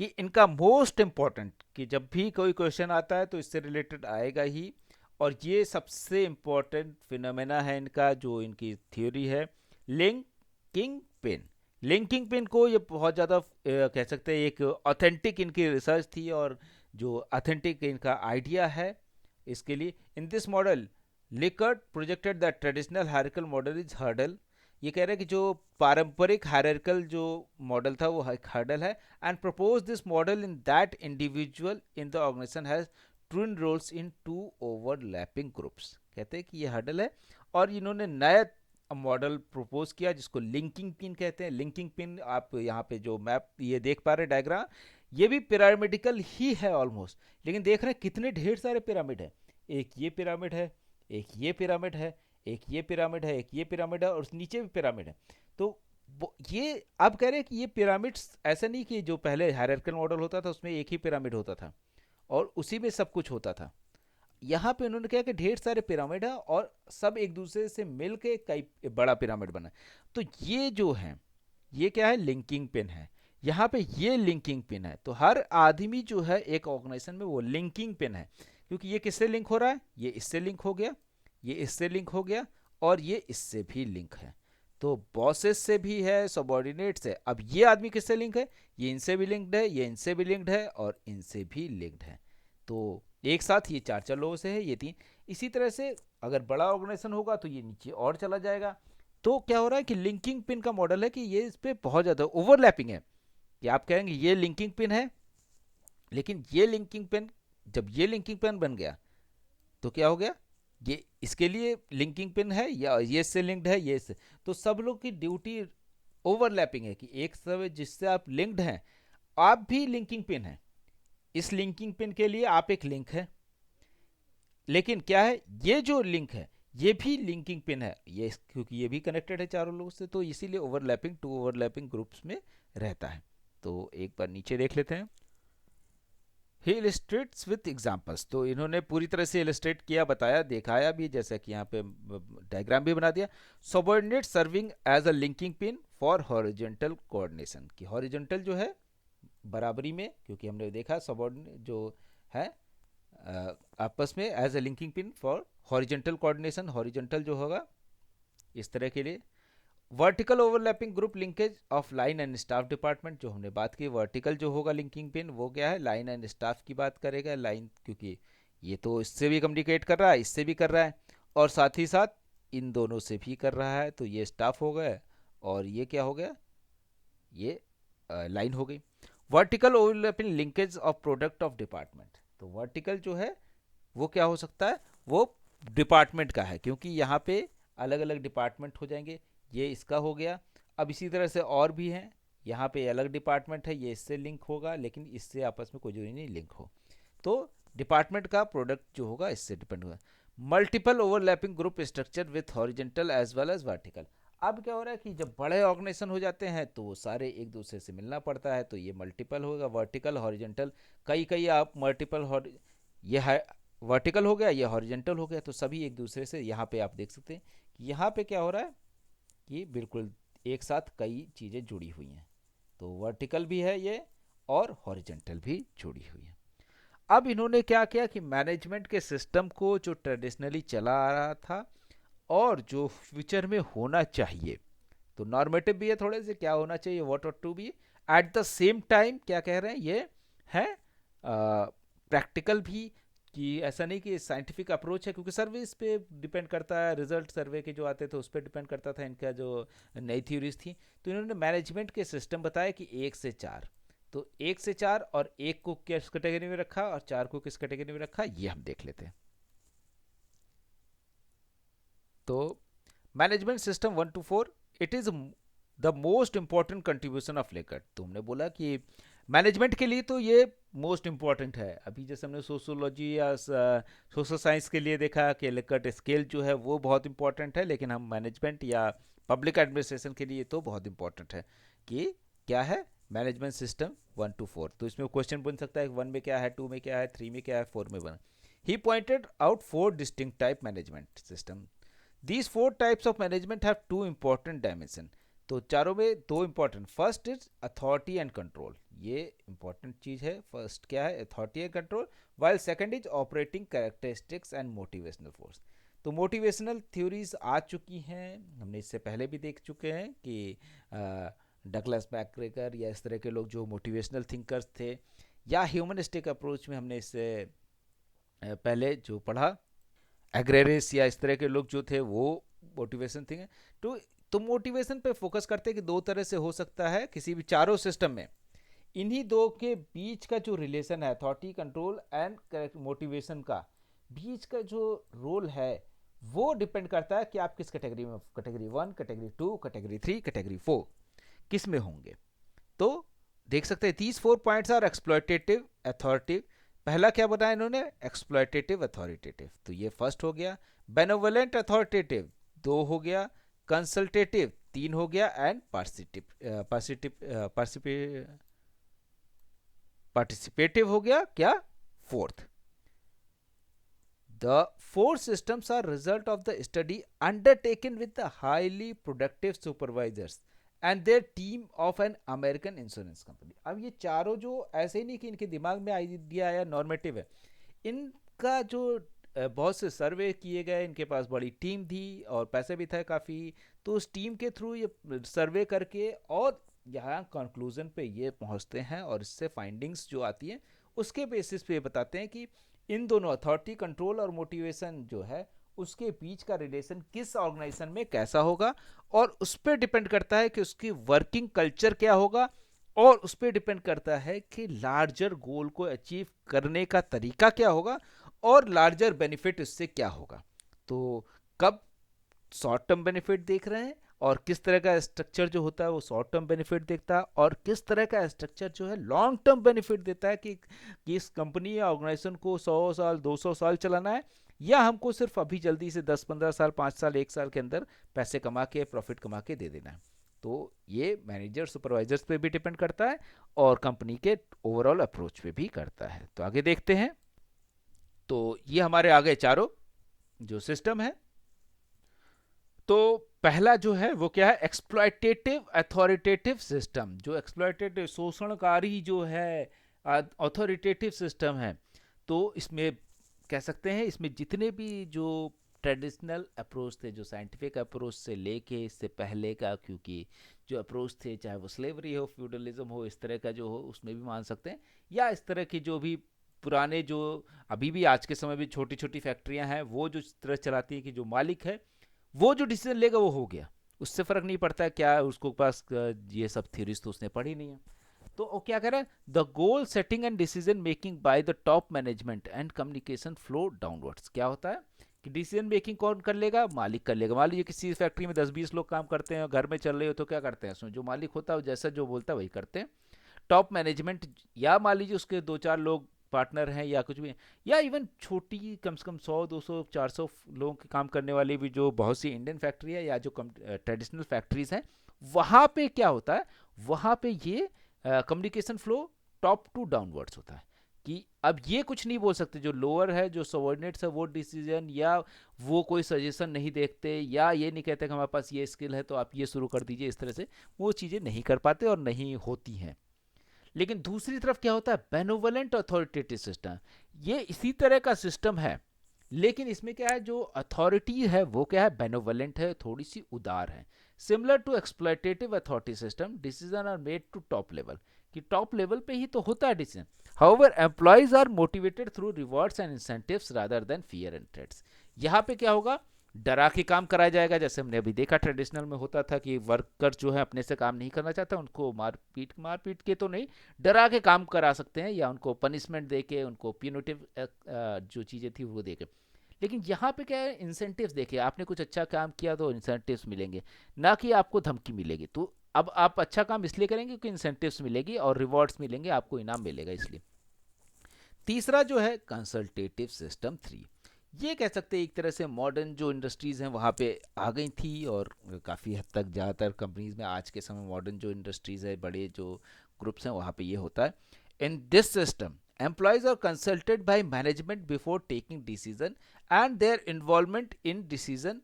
कि इनका मोस्ट इम्पॉर्टेंट, कि जब भी कोई क्वेश्चन आता है तो इससे रिलेटेड आएगा ही, और ये सबसे इम्पॉर्टेंट फिनोमेना है इनका, जो इनकी थ्योरी है, लिंकिंग पिन। लिंकिंग पिन को ये बहुत ज़्यादा कह सकते हैं एक ऑथेंटिक इनकी रिसर्च थी, और जो ऑथेंटिक इनका आइडिया है इसके लिए। In this model Likert projected the traditional hierarchical model is hurdle. ये कह रहे हैं कि जो पारंपरिक हायरार्किकल जो मॉडल था वो हर्डल है, and propose this model in that individual in the organisation has twin roles in two overlapping groups. कहते हैं कि ये हर्डल है, और इन्होंने नया मॉडल प्रपोज किया जिसको लिंकिंग पिन कहते हैं। लिंकिंग पिन, आप यहाँ पे जो मैप ये देख पा रहे हैं डायग्राम, ये भी पिरामिडिकल ही है ऑलमोस्ट, लेकिन देख रहे हैं कितने ढेर सारे पिरामिड है। एक ये पिरामिड है, एक ये पिरामिड है, एक ये पिरामिड है, एक ये पिरामिड है, और नीचे भी पिरामिड है। तो ये अब कह रहे हैं कि ये पिरामिड्स ऐसा नहीं कि जो पहले हायरार्किकल मॉडल होता था उसमें एक ही पिरामिड होता था और उसी में सब कुछ होता था। यहाँ पे उन्होंने कहा कि ढेर सारे पिरामिड है और सब एक दूसरे से मिल के कई बड़ा पिरामिड बना। तो ये जो है ये क्या है, लिंकिंग पिन है। यहाँ पे ये लिंकिंग पिन है, तो हर आदमी जो है एक ऑर्गेनाइजेशन में वो लिंकिंग पिन है, क्योंकि ये किससे लिंक हो रहा है, ये इससे लिंक हो गया, ये इससे लिंक हो गया, और ये इससे भी लिंक है। तो बॉसेस से भी है, सबॉर्डिनेट से। अब ये आदमी किससे लिंक है, ये इनसे भी लिंक्ड है, ये इनसे भी लिंक्ड है, और इनसे भी लिंक्ड है। तो एक साथ ये चार चार लोगों से है, ये तीन। इसी तरह से अगर बड़ा ऑर्गेनाइजेशन होगा तो ये नीचे और चला जाएगा। तो क्या हो रहा है कि लिंकिंग पिन का मॉडल है कि ये इस पर बहुत ज़्यादा ओवरलैपिंग है, कि आप कहेंगे ये लिंकिंग पिन है, लेकिन ये लिंकिंग पिन, जब ये लिंकिंग पिन बन गया तो क्या हो गया, ये इसके लिए लिंकिंग पिन है, या ये इससे लिंक्ड है, ये इससे। तो सब लोग की ड्यूटी ओवरलैपिंग है, कि एक समय जिससे आप लिंक्ड हैं आप भी लिंकिंग पिन है, इस लिंकिंग पिन के लिए आप एक लिंक है। लेकिन क्या है, ये जो लिंक है ये भी लिंकिंग पिन है, ये क्योंकि ये भी कनेक्टेड है चारों लोगों से, तो इसीलिए ओवरलैपिंग टू ओवरलैपिंग ग्रुप्स में रहता है। तो एक बार नीचे देख लेते हैं। ही इलिस्ट्रेट्स विथ एग्जाम्पल्स, तो इन्होंने पूरी तरह से इलिस्ट्रेट किया, बताया, दिखाया भी, जैसा कि यहाँ पे डायग्राम भी बना दिया। Subordinate serving as a linking pin for horizontal coordination, की हॉरिजॉन्टल जो है बराबरी में, क्योंकि हमने देखा सबऑर्डिनेट जो है आपस में as a linking pin for horizontal coordination, horizontal जो होगा इस तरह के लिए। Vertical overlapping group linkage of line and staff department, जो हमने बात की, वर्टिकल जो होगा लिंकिंग पिन वो क्या है, लाइन एंड स्टाफ की बात करेगा। लाइन क्योंकि ये तो इससे भी कम्युनिकेट कर रहा है, इससे भी कर रहा है, और साथ ही साथ इन दोनों से भी कर रहा है, तो ये स्टाफ हो गया, और ये क्या हो गया, ये लाइन हो गई। Vertical overlapping linkage of product of department, तो वर्टिकल जो है वो क्या हो सकता है, वो डिपार्टमेंट का है, क्योंकि यहाँ पे अलग अलग डिपार्टमेंट हो जाएंगे। ये इसका हो गया। अब इसी तरह से और भी हैं, यहाँ पे अलग डिपार्टमेंट है, ये इससे लिंक होगा, लेकिन इससे आपस में कोई जरूरी नहीं लिंक हो। तो डिपार्टमेंट का प्रोडक्ट जो होगा इससे डिपेंड होगा। Multiple overlapping group structure with horizontal as well as vertical. अब क्या हो रहा है कि जब बड़े ऑर्गेनाइजेशन हो जाते हैं तो वो सारे एक दूसरे से मिलना पड़ता है, तो ये मल्टीपल होगा, वर्टिकल हॉरिजेंटल, कई कई आप मल्टीपल, ये है वर्टिकल हो गया, ये हॉरिजेंटल हो गया, तो सभी एक दूसरे से, यहाँ पे आप देख सकते हैं कि यहाँ पे क्या हो रहा है कि बिल्कुल एक साथ कई चीज़ें जुड़ी हुई हैं। तो वर्टिकल भी है ये, और हॉरिजेंटल भी जुड़ी हुई है। अब इन्होंने क्या किया कि मैनेजमेंट के सिस्टम को जो ट्रेडिशनली चला आ रहा था और जो फ्यूचर में होना चाहिए, तो नॉर्मेटिव भी है थोड़े से क्या होना चाहिए, what ought to be, at the same time क्या कह रहे हैं ये है प्रैक्टिकल भी, कि ऐसा नहीं कि साइंटिफिक अप्रोच है, क्योंकि सर्विस पे डिपेंड करता है, रिजल्ट सर्वे के जो आते थे उस पर डिपेंड करता था इनका जो नई थ्योरीज थी। तो इन्होंने मैनेजमेंट के सिस्टम बताया कि 1 से 4, तो 1 से 4 और एक को किस कैटेगरी में रखा और 4 को किस कैटेगरी में रखा, ये हम देख लेते हैं। तो management system 1 to 4, it is the most important contribution of Likert. तो हमने बोला कि मैनेजमेंट के लिए तो ये मोस्ट इंपॉर्टेंट है। अभी जैसे हमने सोशोलॉजी या सोशल साइंस के लिए देखा कि लेकर्ट स्केल जो है वो बहुत इंपॉर्टेंट है, लेकिन हम मैनेजमेंट या पब्लिक एडमिनिस्ट्रेशन के लिए तो बहुत इंपॉर्टेंट है कि क्या है मैनेजमेंट सिस्टम 1 to 4। तो इसमें क्वेश्चन बन सकता है 1 में क्या है, 2 में क्या है, 3 में क्या है, 4 में बना। He pointed out 4 distinct type management system. These 4 types of management have 2 important dimension। तो चारों में 2 important, first is authority and control, ये इंपॉर्टेंट चीज है। फर्स्ट क्या है, authority and control, while second is operating characteristics and motivational force. तो motivational theories आ चुकी हैं, हमने इससे पहले भी देख चुके हैं कि डगलस मैकग्रेगर या इस तरह के लोग जो मोटिवेशनल थिंकर्स थे, या ह्यूमनिस्टिक अप्रोच में हमने इससे पहले जो पढ़ा एग्रेरिस या इस तरह के लोग जो थे वो मोटिवेशन थे। तो मोटिवेशन पे फोकस करते हैं कि 2 तरह से हो सकता है किसी भी चारों सिस्टम में। इन्हीं दो के बीच का जो रिलेशन है अथॉरिटी कंट्रोल एंड मोटिवेशन का बीच का जो रोल है वो डिपेंड करता है कि आप किस कैटेगरी में, कैटेगरी 1, कैटेगरी 2, कैटेगरी 3, कैटेगरी 4 किस में होंगे। तो देख सकते हैं 4 पॉइंट्स आर एक्सप्लॉयटेटिव, अथॉरिटिव, पहला क्या बताया इन्होंने, एक्सप्लॉयटेटिव अथॉरिटेटिव, तो ये फर्स्ट हो गया। बेनोवलेंट अथॉरिटेटिव 2 हो गया, कंसल्टेटिव 3 हो गया, एंड पार्टिसिपेटिव हो गया क्या, fourth. The 4 systems are result of the study undertaken with the highly productive supervisors and their team of an American insurance company। अब ये चारों जो ऐसे ही नहीं कि इनके दिमाग में आइडिया आया नॉर्मेटिव है, इनका जो बहुत से सर्वे किए गए, इनके पास बड़ी टीम थी और पैसे भी था काफ़ी, तो उस टीम के थ्रू ये सर्वे करके और यहाँ कंक्लूजन पे ये पहुँचते हैं, और इससे फाइंडिंग्स जो आती हैं उसके बेसिस पे बताते हैं कि इन दोनों अथॉरिटी कंट्रोल और मोटिवेशन जो है उसके बीच का रिलेशन किस ऑर्गेनाइजेशन में कैसा होगा, और उस पर डिपेंड करता है कि उसकी वर्किंग कल्चर क्या होगा, और उस पर डिपेंड करता है कि लार्जर गोल को अचीव करने का तरीका क्या होगा, और लार्जर बेनिफिट इससे क्या होगा। तो कब शॉर्ट टर्म बेनिफिट देख रहे हैं और किस तरह का स्ट्रक्चर जो होता है वो शॉर्ट टर्म बेनिफिट देखता है, और किस तरह का स्ट्रक्चर जो है लॉन्ग टर्म बेनिफिट देता है कि इस कंपनी या ऑर्गेनाइजेशन को 100 साल 200 साल चलाना है, या हमको सिर्फ अभी जल्दी से 10-15 साल 5 साल 1 साल के अंदर पैसे कमा के प्रॉफिट कमा के दे देना है। तो ये मैनेजर सुपरवाइजर्स पे भी डिपेंड करता है और कंपनी के ओवरऑल अप्रोच पे भी करता है। तो आगे देखते हैं। तो ये हमारे आगे चारों जो सिस्टम है, तो पहला जो है वो क्या है, एक्सप्लॉयटेटिव अथॉरिटेटिव सिस्टम। जो एक्सप्लॉयटेटिव शोषणकारी जो है अथॉरिटेटिव सिस्टम है, तो इसमें कह सकते हैं इसमें जितने भी जो ट्रेडिशनल अप्रोच थे, जो साइंटिफिक अप्रोच से लेके इससे पहले का, क्योंकि जो अप्रोच थे चाहे वो स्लेवरी हो, फ्यूडलिज्म हो, इस तरह का जो हो उसमें भी मान सकते हैं, या इस तरह की जो भी पुराने जो अभी भी आज के समय भी छोटी छोटी फैक्ट्रियां हैं वो जो इस तरह चलाती है कि जो मालिक है वो जो डिसीजन लेगा वो हो गया, उससे फर्क नहीं पड़ता है क्या उसको पास ये सब थ्योरीज तो उसने पढ़ी नहीं है। तो वो क्या कर रहा है, the goal setting and decision making by the top management and communication flow downwards. क्या होता है कि डिसीजन मेकिंग कौन कर लेगा, मालिक कर लेगा। मान लीजिए किसी फैक्ट्री में 10-20 लोग काम करते हैं और घर में चल रहे हो तो क्या करते हैं, उसमें जो मालिक होता है वो जैसा जो बोलता है वही करते हैं। टॉप मैनेजमेंट, या मान लीजिए उसके 2-4 लोग पार्टनर हैं या कुछ भी, या इवन छोटी कम से कम 100-200-400 लोगों के काम करने वाली भी जो बहुत सी इंडियन फैक्ट्री है या जो ट्रेडिशनल फैक्ट्रीज हैं, वहाँ पे क्या होता है, वहाँ पे ये communication flow top to downwards होता है कि अब ये कुछ नहीं बोल सकते, जो लोअर है जो सबऑर्डिनेट्स है वो डिसीजन या वो कोई सजेशन नहीं देखते, या ये नहीं कहते कि हमारे पास ये स्किल है तो आप ये शुरू कर दीजिए, इस तरह से वो चीज़ें नहीं कर पाते और नहीं होती हैं। लेकिन दूसरी तरफ क्या होता है, बेनोवलेंट अथॉरिटेटिव सिस्टम, ये इसी तरह का सिस्टम है, लेकिन इसमें क्या है, जो अथॉरिटी है वो क्या है, बेनोवलेंट है, थोड़ी सी उदार है। Similar to exploitative authority system, decision are made to top level, कि टॉप लेवल पे ही तो होता है decision. However employees are motivated through rewards and incentives rather than fear and threats. यहाँ पे क्या होगा, डरा के काम कराया जाएगा, जैसे हमने अभी देखा ट्रेडिशनल में होता था कि वर्कर जो है अपने से काम नहीं करना चाहता, उनको मार पीट के तो नहीं, डरा के काम करा सकते हैं, या उनको पनिशमेंट दे के, उनको प्यूनिटिव जो चीज़ें थी वो दे के। लेकिन यहाँ पे क्या है, इंसेंटिव्स देखिए, आपने कुछ अच्छा काम किया तो इंसेंटिव्स मिलेंगे, ना कि आपको धमकी मिलेगी। तो अब आप अच्छा काम इसलिए करेंगे क्योंकि इंसेंटिव्स मिलेगी और रिवॉर्ड्स मिलेंगे, आपको इनाम मिलेगा इसलिए। तीसरा जो है कंसल्टेटिव सिस्टम 3, ये कह सकते हैं एक तरह से मॉडर्न जो इंडस्ट्रीज हैं वहाँ पे आ गई थी, और काफ़ी हद तक ज़्यादातर कंपनीज में आज के समय मॉडर्न जो इंडस्ट्रीज है, बड़े जो ग्रुप्स हैं, वहाँ पे ये होता है। In this system employees are consulted by management before taking decision and their involvement in decision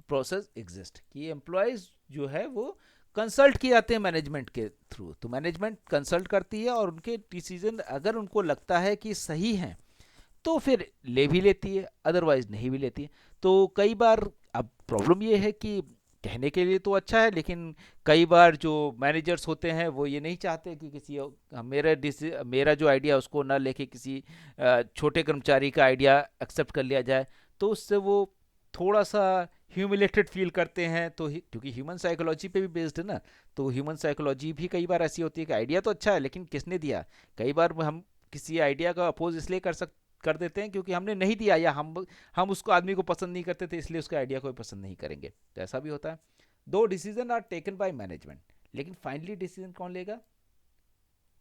process exist, कि एम्प्लॉयज जो है वो कंसल्ट किए जाते हैं मैनेजमेंट के थ्रू, तो मैनेजमेंट कंसल्ट करती है और उनके डिसीजन अगर उनको लगता है कि सही है तो फिर ले भी लेती है, अदरवाइज नहीं भी लेती है। तो कई बार अब प्रॉब्लम ये है कि कहने के लिए तो अच्छा है, लेकिन कई बार जो मैनेजर्स होते हैं वो ये नहीं चाहते कि मेरा जो आइडिया उसको ना लेके किसी छोटे कर्मचारी का आइडिया एक्सेप्ट कर लिया जाए, तो उससे वो थोड़ा सा ह्यूमिलेटेड फील करते हैं। तो क्योंकि ह्यूमन साइकोलॉजी पे भी बेस्ड है ना, तो ह्यूमन साइकोलॉजी भी कई बार ऐसी होती है कि आइडिया तो अच्छा है लेकिन किसने दिया। कई बार हम किसी आइडिया का अपोज इसलिए कर देते हैं क्योंकि हमने नहीं दिया, या हम उसको आदमी को पसंद नहीं करते थे, इसलिए उसका आइडिया कोई पसंद नहीं करेंगे, तो ऐसा भी होता है। दो decision are taken by management, लेकिन फाइनली डिसीजन कौन लेगा,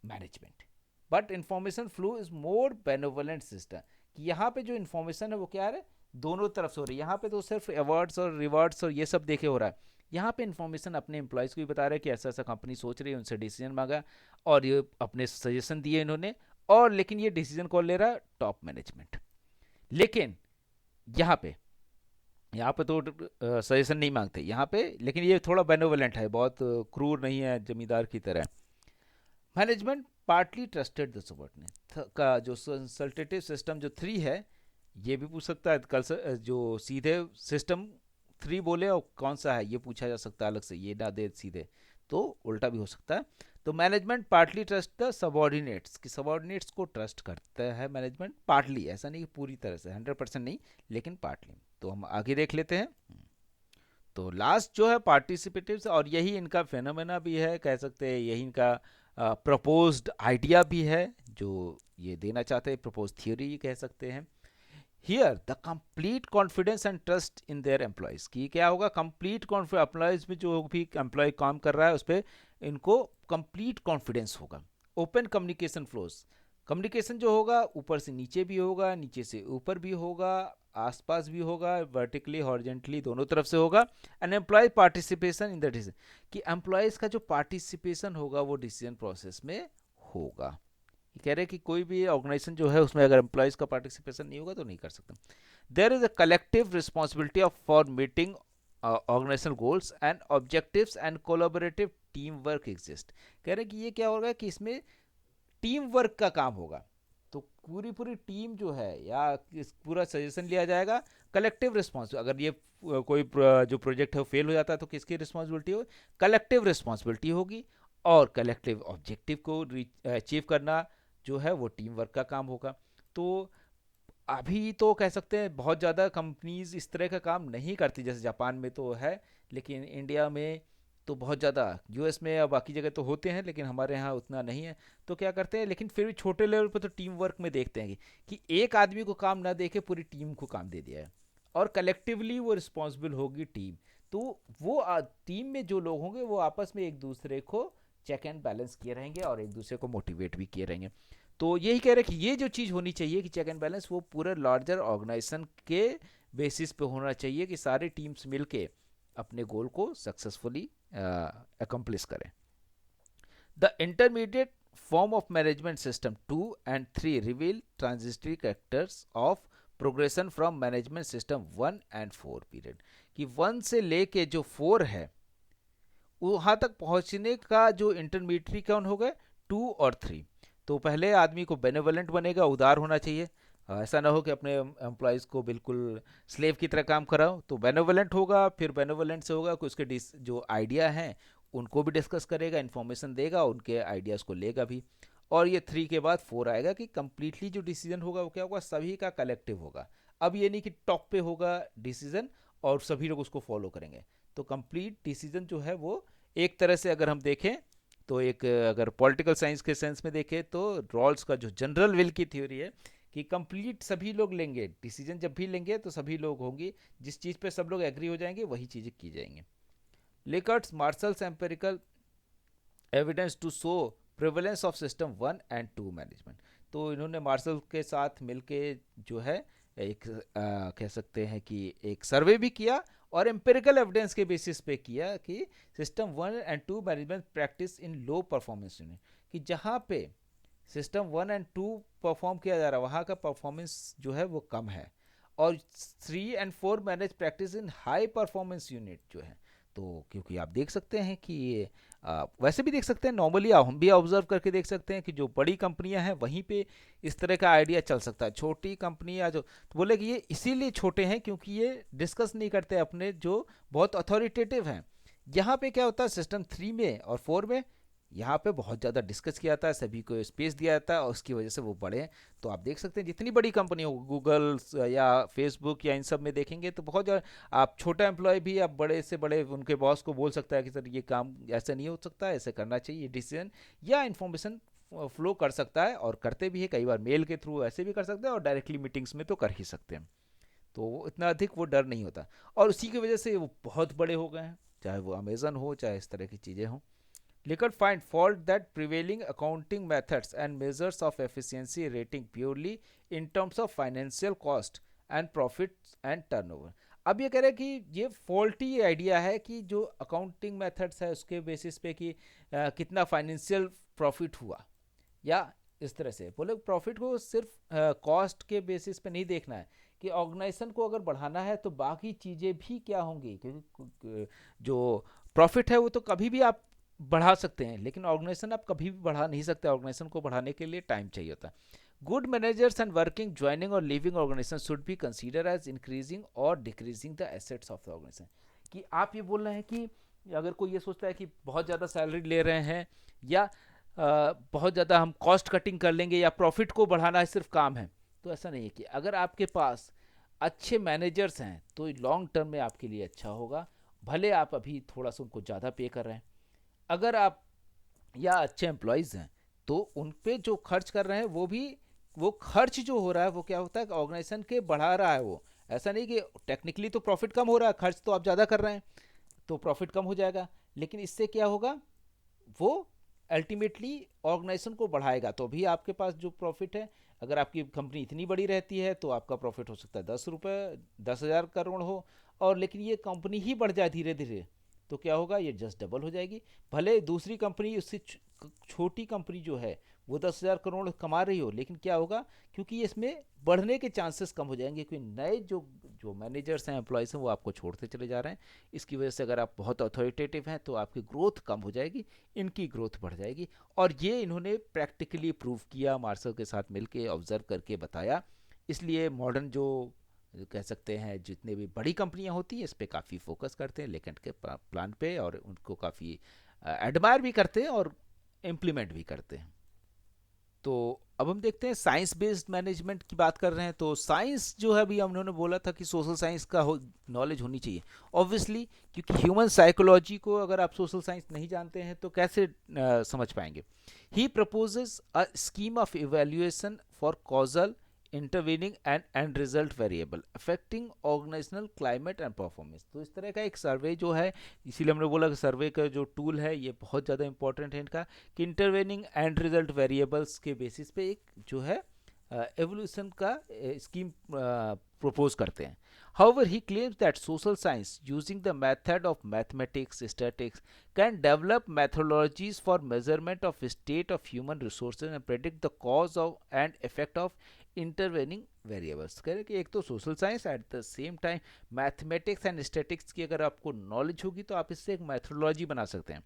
management. But information flow is more benevolent system, कि यहाँ पे जो इन्फॉर्मेशन है वो क्या है, दोनों तरफ से हो रही है। यहाँ पे तो सिर्फ अवार्ड्स और रिवार्ड्स और ये सब देखे हो रहा है, यहाँ पे इन्फॉर्मेशन अपने एम्प्लॉयज़ को भी बता रहा है कि ऐसा ऐसा कंपनी सोच रही है, उनसे डिसीजन मांगा और ये अपने सजेशन दिए इन्होंने, और लेकिन ये डिसीजन कौन ले रहा है, टॉप मैनेजमेंट। लेकिन यहाँ पे यहाँ पे तो सजेशन नहीं मांगते यहाँ पे, लेकिन ये थोड़ा बेनोवलेंट है, बहुत क्रूर नहीं है जमींदार की तरह। Management partly trusted the subordinate का जो कंसल्टेटिव सिस्टम जो 3 है, ये भी पूछ सकता है कल जो सीधे सिस्टम 3 बोले और कौन सा है ये पूछा जा सकता है अलग से, ये ना दे सीधे, तो उल्टा भी हो सकता है। तो management partly trust the subordinates, कि सबॉर्डिनेट्स को ट्रस्ट करता है मैनेजमेंट, पार्टली, ऐसा नहीं कि पूरी तरह से 100% नहीं, लेकिन पार्टली। तो हम आगे देख लेते हैं। तो लास्ट जो है पार्टिसिपेटिव, और यही इनका फेनोमेना भी है, कह सकते हैं यही इनका प्रपोज्ड आइडिया भी है जो ये देना चाहते हैं, प्रपोज थियोरी कह सकते हैं। Here the complete confidence and trust in their employees, की क्या होगा, कंप्लीट कॉन्फिडेंस एम्प्लॉयज में, जो भी एम्प्लॉय काम कर रहा है उस पर इनको कंप्लीट कॉन्फिडेंस होगा। ओपन कम्युनिकेशन फ्लोज, कम्युनिकेशन जो होगा ऊपर से नीचे भी होगा, नीचे से ऊपर भी होगा, आसपास भी होगा, वर्टिकली हॉरिजेंटली दोनों तरफ से होगा। And employee participation in the decision, कि एम्प्लॉयज का जो पार्टिसिपेशन होगा वो डिसीजन प्रोसेस में होगा। ये कह रहे हैं कि कोई भी ऑर्गेनाइजेशन जो है उसमें अगर एम्प्लॉयज का पार्टिसिपेशन नहीं होगा तो नहीं कर सकते। There is a collective responsibility of for meeting organisational goals and objectives and collaborative team work exist. कह रहे हैं कि ये क्या होगा कि इसमें टीम वर्क का काम होगा, तो पूरी पूरी टीम जो है या पूरा सजेशन लिया जाएगा। कलेक्टिव रिस्पॉन्स, अगर ये कोई जो प्रोजेक्ट है वो फेल हो जाता है तो किसकी रिस्पॉन्सिबिलिटी हो, कलेक्टिव रिस्पॉन्सिबिलिटी होगी। और कलेक्टिव ऑब्जेक्टिव को अचीव करना जो है वो टीम वर्क का काम होगा। तो अभी तो कह सकते हैं बहुत ज़्यादा कंपनीज इस तरह का काम नहीं करती, जैसे जापान में तो है, लेकिन इंडिया में तो बहुत ज़्यादा, यूएस में या बाकी जगह तो होते हैं लेकिन हमारे यहाँ उतना नहीं है। तो क्या करते हैं, लेकिन फिर भी छोटे लेवल पर तो टीम वर्क में देखते हैं कि एक आदमी को काम ना दे के पूरी टीम को काम दे दिया है, और कलेक्टिवली वो रिस्पॉन्सिबल होगी टीम। तो वो टीम में जो लोग होंगे वो आपस में एक दूसरे को चेक एंड बैलेंस किए रहेंगे और एक दूसरे को मोटिवेट भी किए रहेंगे। तो यही कह रहे हैं कि ये जो चीज़ होनी चाहिए कि चेक एंड बैलेंस, वो पूरे लार्जर ऑर्गेनाइजेशन के बेसिस पे होना चाहिए कि सारी टीम्स मिलके अपने गोल को सक्सेसफुली अकम्प्लिश करें। The intermediate form of management system 2 and 3 reveal transitory characters of progression from management system 1 and 4 period, कि 1 से लेके जो 4 है वहां तक पहुंचने का जो इंटरमीडिएट कौन हो गए, टू और थ्री। तो पहले आदमी को बेनेवलेंट बनेगा, उदार होना चाहिए। ऐसा ना हो कि अपने एम्प्लॉयज़ को बिल्कुल स्लेव की तरह काम कराओ। तो बेनेवलेंट होगा, फिर बेनेवलेंट से होगा कि उसके जो आइडिया हैं उनको भी डिस्कस करेगा, इन्फॉर्मेशन देगा, उनके आइडियाज़ को लेगा भी। और ये थ्री के बाद फोर आएगा कि कंप्लीटली जो डिसीजन होगा वो क्या होगा, सभी का कलेक्टिव होगा। अब ये नहीं कि टॉप पे होगा डिसीजन और सभी लोग उसको फॉलो करेंगे। तो कंप्लीट डिसीजन जो है वो एक तरह से अगर हम देखें तो एक, अगर पॉलिटिकल साइंस के सेंस में देखें तो रॉल्स का जो जनरल विल की थ्योरी है कि कंप्लीट सभी लोग लेंगे डिसीजन, जब भी लेंगे तो सभी लोग होंगे, जिस चीज़ पे सब लोग एग्री हो जाएंगे वही चीज़ें की जाएंगी। Likert's marshals empirical evidence to show prevalence of system one and two management. तो इन्होंने मार्शल के साथ मिलके जो है एक कह सकते हैं कि एक सर्वे भी किया और एम्पेरिकल एविडेंस के बेसिस पे किया कि system one and two management practice in low performance unit, कि जहाँ पे system one and two perform किया जा रहा है वहाँ का परफॉर्मेंस जो है वो कम है, और three and four manage practice in high performance unit जो है। तो क्योंकि आप देख सकते हैं कि ये वैसे भी देख सकते हैं, नॉर्मली हम भी ऑब्जर्व करके देख सकते हैं कि जो बड़ी कंपनियां हैं वहीं पे इस तरह का आइडिया चल सकता है। छोटी कंपनियां जो, तो बोले कि ये इसीलिए छोटे हैं क्योंकि ये डिस्कस नहीं करते अपने जो बहुत अथॉरिटेटिव हैं। यहाँ पे क्या होता है सिस्टम थ्री में और फोर में, यहाँ पे बहुत ज़्यादा डिस्कस किया जाता है, सभी को स्पेस दिया जाता है और उसकी वजह से वो बढ़े हैं। तो आप देख सकते हैं जितनी बड़ी कंपनी हो, गूगल या फेसबुक या इन सब में देखेंगे तो बहुत ज़्यादा, आप छोटा एम्प्लॉय भी आप बड़े से बड़े उनके बॉस को बोल सकता है कि सर ये काम ऐसा नहीं हो सकता, ऐसे करना चाहिए, डिसीजन या इन्फॉर्मेशन फ्लो कर सकता है, और करते भी है कई बार मेल के थ्रू, ऐसे भी कर सकते हैं और डायरेक्टली मीटिंग्स में तो कर ही सकते हैं। तो इतना अधिक वो डर नहीं होता, और उसी की वजह से वो बहुत बड़े हो गए हैं, चाहे वो अमेजन हो चाहे इस तरह की चीज़ें हों। Lickard find fault that prevailing accounting methods and measures of efficiency rating purely in terms of financial cost and profits and turnover। अब ये कह रहे हैं कि ये फॉल्टी आइडिया है कि जो अकाउंटिंग मेथड्स है उसके बेसिस पे कि कितना फाइनेंशियल प्रॉफिट हुआ, या इस तरह से बोले प्रॉफिट को सिर्फ कॉस्ट के बेसिस पे नहीं देखना है, कि ऑर्गेनाइजेशन को अगर बढ़ाना है तो बाकी चीज़ें भी क्या होंगी, क्योंकि जो प्रॉफिट है वो तो कभी भी आप बढ़ा सकते हैं, लेकिन ऑर्गेनाइजेशन आप कभी भी बढ़ा नहीं सकते, ऑर्गेनाइजेशन को बढ़ाने के लिए टाइम चाहिए होता है। Good managers and working joining और leaving organisation should be consider as increasing और decreasing the assets of the organisation. कि आप ये बोल रहे हैं कि अगर कोई ये सोचता है कि बहुत ज़्यादा सैलरी ले रहे हैं, या बहुत ज़्यादा हम कॉस्ट कटिंग कर लेंगे, या प्रॉफिट को बढ़ाना सिर्फ काम है, तो ऐसा नहीं है। कि अगर आपके पास अच्छे मैनेजर्स हैं तो लॉन्ग टर्म में आपके लिए अच्छा होगा, भले आप अभी थोड़ा सा उनको ज़्यादा पे कर रहे हैं। अगर आप या अच्छे एम्प्लॉयज़ हैं तो उन पे जो खर्च कर रहे हैं वो भी, वो खर्च जो हो रहा है वो क्या होता है, ऑर्गेनाइजेशन के बढ़ा रहा है वो। ऐसा नहीं कि टेक्निकली तो प्रॉफिट कम हो रहा है, खर्च तो आप ज़्यादा कर रहे हैं तो प्रॉफिट कम हो जाएगा, लेकिन इससे क्या होगा, वो अल्टीमेटली ऑर्गेनाइजेशन को बढ़ाएगा। तो भी आपके पास जो प्रॉफिट है, अगर आपकी कंपनी इतनी बड़ी रहती है तो आपका प्रॉफिट हो सकता है 10 रुपये, 10,000 करोड़ हो, और लेकिन ये कंपनी ही बढ़ जाए धीरे धीरे, तो क्या होगा, ये जस्ट डबल हो जाएगी। भले दूसरी कंपनी उससे छोटी कंपनी जो है वो 10,000 करोड़ कमा रही हो, लेकिन क्या होगा, क्योंकि इसमें बढ़ने के चांसेस कम हो जाएंगे, क्योंकि नए जो जो मैनेजर्स हैं, एम्प्लॉयज़ हैं, वो आपको छोड़ते चले जा रहे हैं। इसकी वजह से अगर आप बहुत अथॉरिटेटिव हैं तो आपकी ग्रोथ कम हो जाएगी, इनकी ग्रोथ बढ़ जाएगी। और ये इन्होंने प्रैक्टिकली प्रूव किया, मार्शल के साथ मिलके ऑब्जर्व करके बताया। इसलिए मॉडर्न जो कह सकते हैं जितने भी बड़ी कंपनियां होती हैं इस पे काफ़ी फोकस करते हैं, लेकिन के प्लान पे, और उनको काफ़ी एडमायर भी करते हैं और इम्प्लीमेंट भी करते हैं। तो अब हम देखते हैं साइंस बेस्ड मैनेजमेंट की बात कर रहे हैं। तो साइंस जो है, अभी हम उन्होंने बोला था कि सोशल साइंस का नॉलेज होनी चाहिए ऑब्वियसली, क्योंकि ह्यूमन साइकोलॉजी को अगर आप सोशल साइंस नहीं जानते हैं तो कैसे समझ पाएंगे। He proposes a scheme of evaluation for causal intervening and end result variable affecting organisational climate and performance. तो इस तरह का एक सर्वे जो है, इसीलिए हमने बोला कि सर्वे का जो टूल है ये बहुत ज़्यादा इंपॉर्टेंट है इनका, कि इंटरवेनिंग एंड रिजल्ट वेरिएबल्स के बेसिस पे एक जो है एवोल्यूशन का स्कीम प्रपोज करते हैं। However, he claims that social science, using the method of mathematics, statistics, can develop methodologies for measurement of state of human resources and predict the cause of and effect of intervening variables। कह रहे हैं कि एक तो social science, eight the same time mathematics and statics की अगर आपको knowledge होगी तो आप इससे एक मैथोडोलॉजी बना सकते हैं।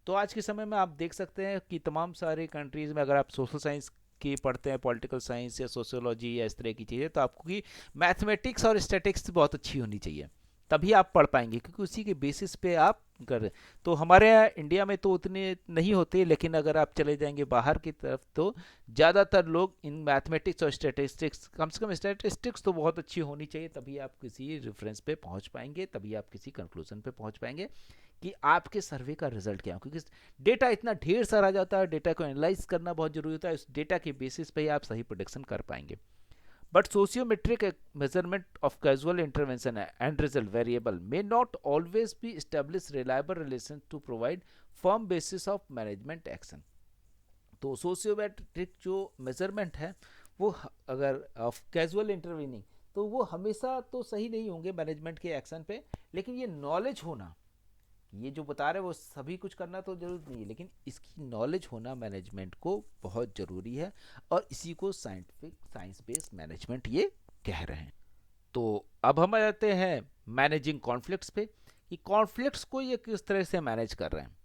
तो आज के समय में आप देख सकते हैं कि तमाम सारे कंट्रीज़ में अगर आप सोशल साइंस की पढ़ते हैं, पॉलिटिकल साइंस या सोशियोलॉजी या इस तरह की चीज़ें, तो आपको की मैथमेटिक्स और स्टैटिक्स बहुत अच्छी होनी चाहिए, तभी आप पढ़ पाएंगे, क्योंकि उसी के बेसिस पे आप कर। तो हमारे यहाँ इंडिया में तो उतने नहीं होते, लेकिन अगर आप चले जाएंगे बाहर की तरफ तो ज़्यादातर लोग इन मैथमेटिक्स और स्टैटिस्टिक्स, कम से कम स्टैटिस्टिक्स तो बहुत अच्छी होनी चाहिए, तभी आप किसी रेफरेंस पे पहुंच पाएंगे, तभी आप किसी कंक्लूजन पे पहुंच पाएंगे कि आपके सर्वे का रिजल्ट क्या हो। क्योंकि डेटा इतना ढेर सारा जाता है, डेटा को एनालाइज करना बहुत जरूरी होता है, उस डेटा के बेसिस पे ही आप सही प्रोडिक्शन कर पाएंगे। But sociometric measurement of causal intervention and result variable may not always be established reliable relations to provide firm basis of management action. तो सोशियोमेट्रिक जो मेजरमेंट है वो अगर ऑफ कैजुअल इंटरवीनिंग, तो वो हमेशा तो सही नहीं होंगे मैनेजमेंट के एक्शन पे, लेकिन ये नॉलेज होना, ये जो बता रहे हैं वो सभी कुछ करना तो जरूर नहीं है, लेकिन इसकी नॉलेज होना मैनेजमेंट को बहुत ज़रूरी है, और इसी को साइंटिफिक साइंस बेस्ड मैनेजमेंट ये कह रहे हैं। तो अब हम आ जाते हैं मैनेजिंग कॉन्फ्लिक्ट्स पे, कि कॉन्फ्लिक्ट्स को ये किस तरह से मैनेज कर रहे हैं।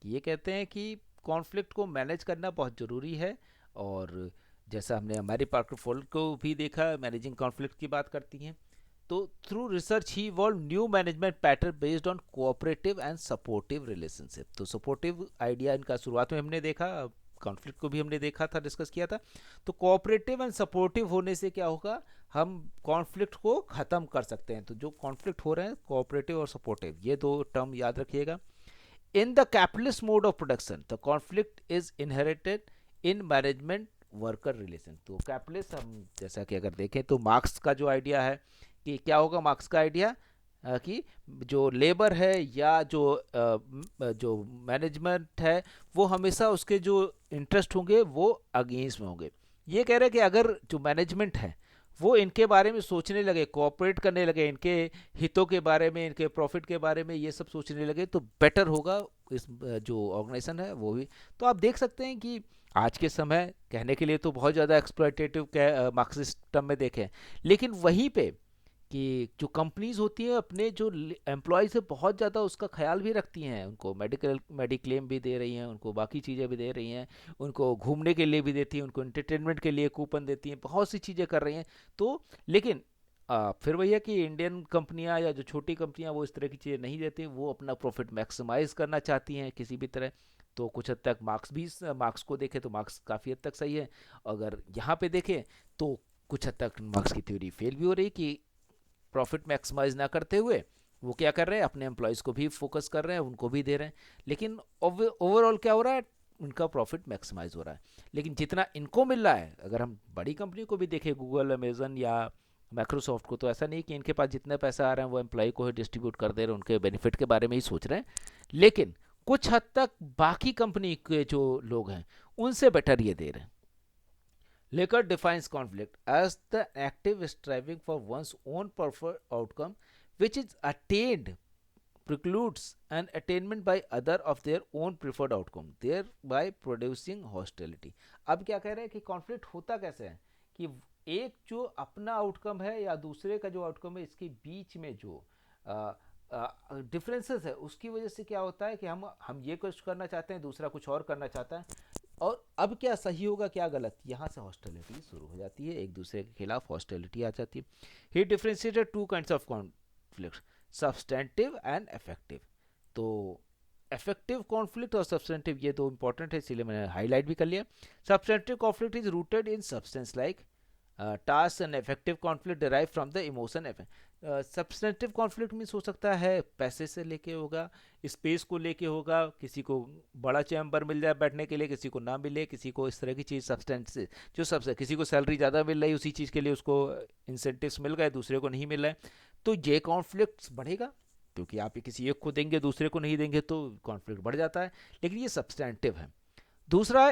ये कहते हैं कि कॉन्फ्लिक्ट को मैनेज करना बहुत ज़रूरी है, और जैसा हमने हमारी पार्कर फोल्ड को भी देखा, मैनेजिंग कॉन्फ्लिक्ट की बात करती हैं। तो through research he evolve new management pattern based on cooperative and supportive relationship. तो सपोर्टिव आइडिया इनका शुरुआत में हमने देखा, कॉन्फ्लिक्ट को भी हमने देखा था, डिस्कस किया था। तो कोऑपरेटिव एंड सपोर्टिव होने से क्या होगा, हम कॉन्फ्लिक्ट को ख़त्म कर सकते हैं। तो जो कॉन्फ्लिक्ट हो रहे हैं, कोऑपरेटिव और सपोर्टिव, ये दो टर्म याद रखिएगा। In the capitalist mode of production the conflict is inherited in management worker relation. तो कैपिटलिस्ट, हम जैसा कि अगर देखें तो मार्क्स का जो आइडिया है कि क्या होगा, मार्क्स का आइडिया कि जो लेबर है या जो मैनेजमेंट है, वो हमेशा उसके जो इंटरेस्ट होंगे वो अगेंस्ट में होंगे। ये कह रहे हैं कि अगर जो मैनेजमेंट है वो इनके बारे में सोचने लगे, कोऑपरेट करने लगे, इनके हितों के बारे में, इनके प्रॉफिट के बारे में ये सब सोचने लगे, तो बेटर होगा इस जो ऑर्गेनाइजेशन है वो भी। तो आप देख सकते हैं कि आज के समय कहने के लिए तो बहुत ज़्यादा एक्सप्लॉयटेटिव मार्क्सिस्ट सिस्टम में देखें, लेकिन वहीं पे कि जो कंपनीज होती हैं अपने जो एम्प्लॉयज़ है बहुत ज़्यादा उसका ख्याल भी रखती हैं, उनको मेडिक्लेम भी दे रही हैं, उनको बाकी चीज़ें भी दे रही हैं, उनको घूमने के लिए भी देती हैं, उनको एंटरटेनमेंट के लिए कूपन देती हैं, बहुत सी चीज़ें कर रही हैं। तो लेकिन फिर वही है कि इंडियन कंपनियां या जो छोटी कंपनियां वो इस तरह की चीज़ें नहीं देती, वो अपना प्रॉफिट मैक्सिमाइज करना चाहती हैं किसी भी तरह। तो कुछ हद तक मार्क्स को देखें तो मार्क्स काफ़ी हद तक सही है, अगर यहाँ पे देखें तो कुछ हद तक मार्क्स की थ्योरी फेल भी हो रही, कि प्रॉफिट मैक्सिमाइज ना करते हुए वो क्या कर रहे हैं, अपने एम्प्लॉयज़ को भी फोकस कर रहे हैं, उनको भी दे रहे हैं, लेकिन ओवरऑल क्या हो रहा है, उनका प्रॉफिट मैक्सिमाइज हो रहा है। लेकिन जितना इनको मिल रहा है, अगर हम बड़ी कंपनी को भी देखें, गूगल, अमेजन या माइक्रोसॉफ्ट को, तो ऐसा नहीं कि इनके पास जितने पैसा आ रहे हैं वो एम्प्लॉय को ही डिस्ट्रीब्यूट कर दे रहे हैं, उनके बेनिफिट के बारे में ही सोच रहे हैं। लेकिन कुछ हद तक बाकी कंपनी के जो लोग हैं उनसे बेटर ये दे रहे हैं। Laker defines conflict as the active striving for one's own preferred outcome, which is attained precludes an attainment by other of their own preferred outcome, thereby producing hostility. अब क्या कह रहे हैं कि कॉन्फ्लिक्ट होता कैसे है, कि एक जो अपना आउटकम है या दूसरे का जो आउटकम है, इसके बीच में जो डिफरेंसेस है, उसकी वजह से क्या होता है कि हम ये कुछ करना चाहते हैं, दूसरा कुछ और करना चाहता है, और अब क्या सही होगा क्या गलत, यहाँ से हॉस्टिलिटी शुरू हो जाती है, एक दूसरे के खिलाफ हॉस्टिलिटी आ जाती है। He differentiated two kinds of conflict, substantive and affective. तो इफेक्टिव कॉन्फ्लिक्ट और सब्सटेंटिव ये दो इंपॉर्टेंट है, इसीलिए मैंने हाईलाइट भी कर लिया। Substantive conflict is rooted in substance like task, and effective conflict derive from the emotion. Substantive conflict means हो सकता है पैसे से लेके होगा, स्पेस को लेके होगा, किसी को बड़ा चैम्बर मिल जाए बैठने के लिए, किसी को ना मिले, किसी को इस तरह की चीज़ सब्सटेंस जो सबसे, किसी को सैलरी ज़्यादा मिल रही उसी चीज़ के लिए उसको इंसेंटिव्स मिल गए, दूसरे को नहीं मिल रहा है, तो ये कॉन्फ्लिक्ट बढ़ेगा, क्योंकि आप किसी एक को देंगे दूसरे को नहीं देंगे तो कॉन्फ्लिक्ट बढ़ जाता है, लेकिन ये सब्सटेंटिव है। दूसरा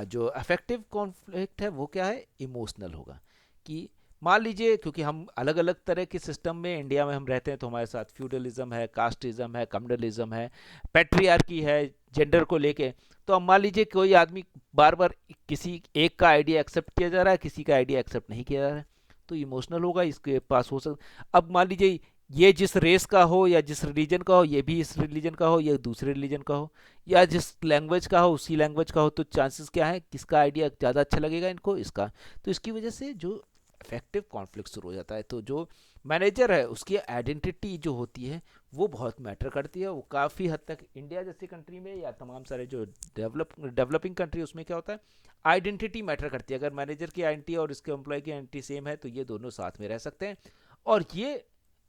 जो अफेक्टिव कॉन्फ्लिक्ट है वो क्या है, इमोशनल होगा। कि मान लीजिए, क्योंकि हम अलग अलग तरह के सिस्टम में इंडिया में हम रहते हैं, तो हमारे साथ फ्यूडलिज्म है, कास्टिज्म है, कम्युनलिज्म है, पैट्रियार्की है, जेंडर को लेके। तो अब मान लीजिए कोई आदमी बार बार किसी एक का आइडिया एक्सेप्ट किया जा रहा है, किसी का आइडिया एक्सेप्ट नहीं किया जा रहा है, तो इमोशनल होगा, इसके पास हो सकता। अब मान लीजिए ये जिस रेस का हो या जिस रिलीजन का हो, ये भी इस रिलीजन का हो या दूसरे रिलीजन का हो, या जिस लैंग्वेज का हो उसी लैंग्वेज का हो, तो चांसेस क्या है, किसका आइडिया ज़्यादा अच्छा लगेगा इनको, इसका। तो इसकी वजह से जो इफेक्टिव कॉन्फ्लिक्ट शुरू हो जाता है। तो जो मैनेजर है उसकी आइडेंटिटी जो होती है वो बहुत मैटर करती है। वो काफ़ी हद तक इंडिया जैसी कंट्री में या तमाम सारे जो डेवलपिंग कंट्री, उसमें क्या होता है, आइडेंटिटी मैटर करती है। अगर मैनेजर की आइडेंटिटी और इसके एम्प्लॉय की आइडेंटिटी सेम है तो ये दोनों साथ में रह सकते हैं, और ये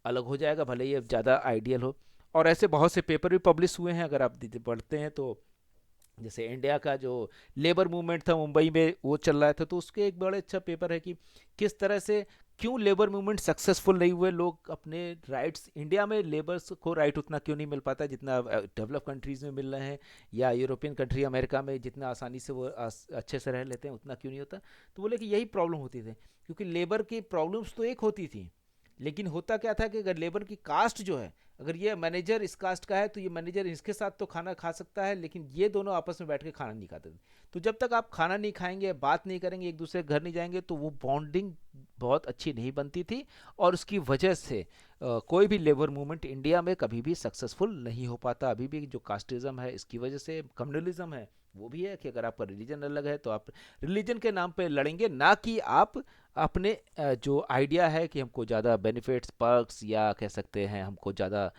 अलग हो जाएगा भले ही अब ज़्यादा आइडियल हो। और ऐसे बहुत से पेपर भी पब्लिश हुए हैं, अगर आप पढ़ते हैं तो। जैसे इंडिया का जो लेबर मूवमेंट था मुंबई में वो चल रहा था, तो उसके एक बड़े अच्छा पेपर है कि किस तरह से, क्यों लेबर मूवमेंट सक्सेसफुल नहीं हुए, लोग अपने राइट्स, इंडिया में लेबर्स को राइट उतना क्यों नहीं मिल पाता जितना डेवलप कंट्रीज़ में मिल रहे हैं, या यूरोपियन कंट्री अमेरिका में जितना आसानी से वो अच्छे से रह लेते हैं उतना क्यों नहीं होता। तो बोले कि यही प्रॉब्लम होती थी, क्योंकि लेबर की प्रॉब्लम्स तो एक होती थी, लेकिन होता क्या था कि अगर लेबर की कास्ट जो है, अगर ये मैनेजर इस कास्ट का है तो ये मैनेजर इसके साथ तो खाना खा सकता है, लेकिन ये दोनों आपस में बैठ के खाना नहीं खाते थे। तो जब तक आप खाना नहीं खाएंगे, बात नहीं करेंगे, एक दूसरे के घर नहीं जाएंगे, तो वो बॉन्डिंग बहुत अच्छी नहीं बनती थी। और उसकी वजह से कोई भी लेबर मूवमेंट इंडिया में कभी भी सक्सेसफुल नहीं हो पाता। अभी भी जो कास्टिज्म है इसकी वजह से, कम्युनलिज्म है वो भी है, कि अगर आपका रिलीजन अलग है तो आप रिलीजन के नाम पे लड़ेंगे, ना कि आप अपने जो आइडिया है कि हमको ज़्यादा बेनिफिट्स, पर्क्स, या कह सकते हैं हमको ज़्यादा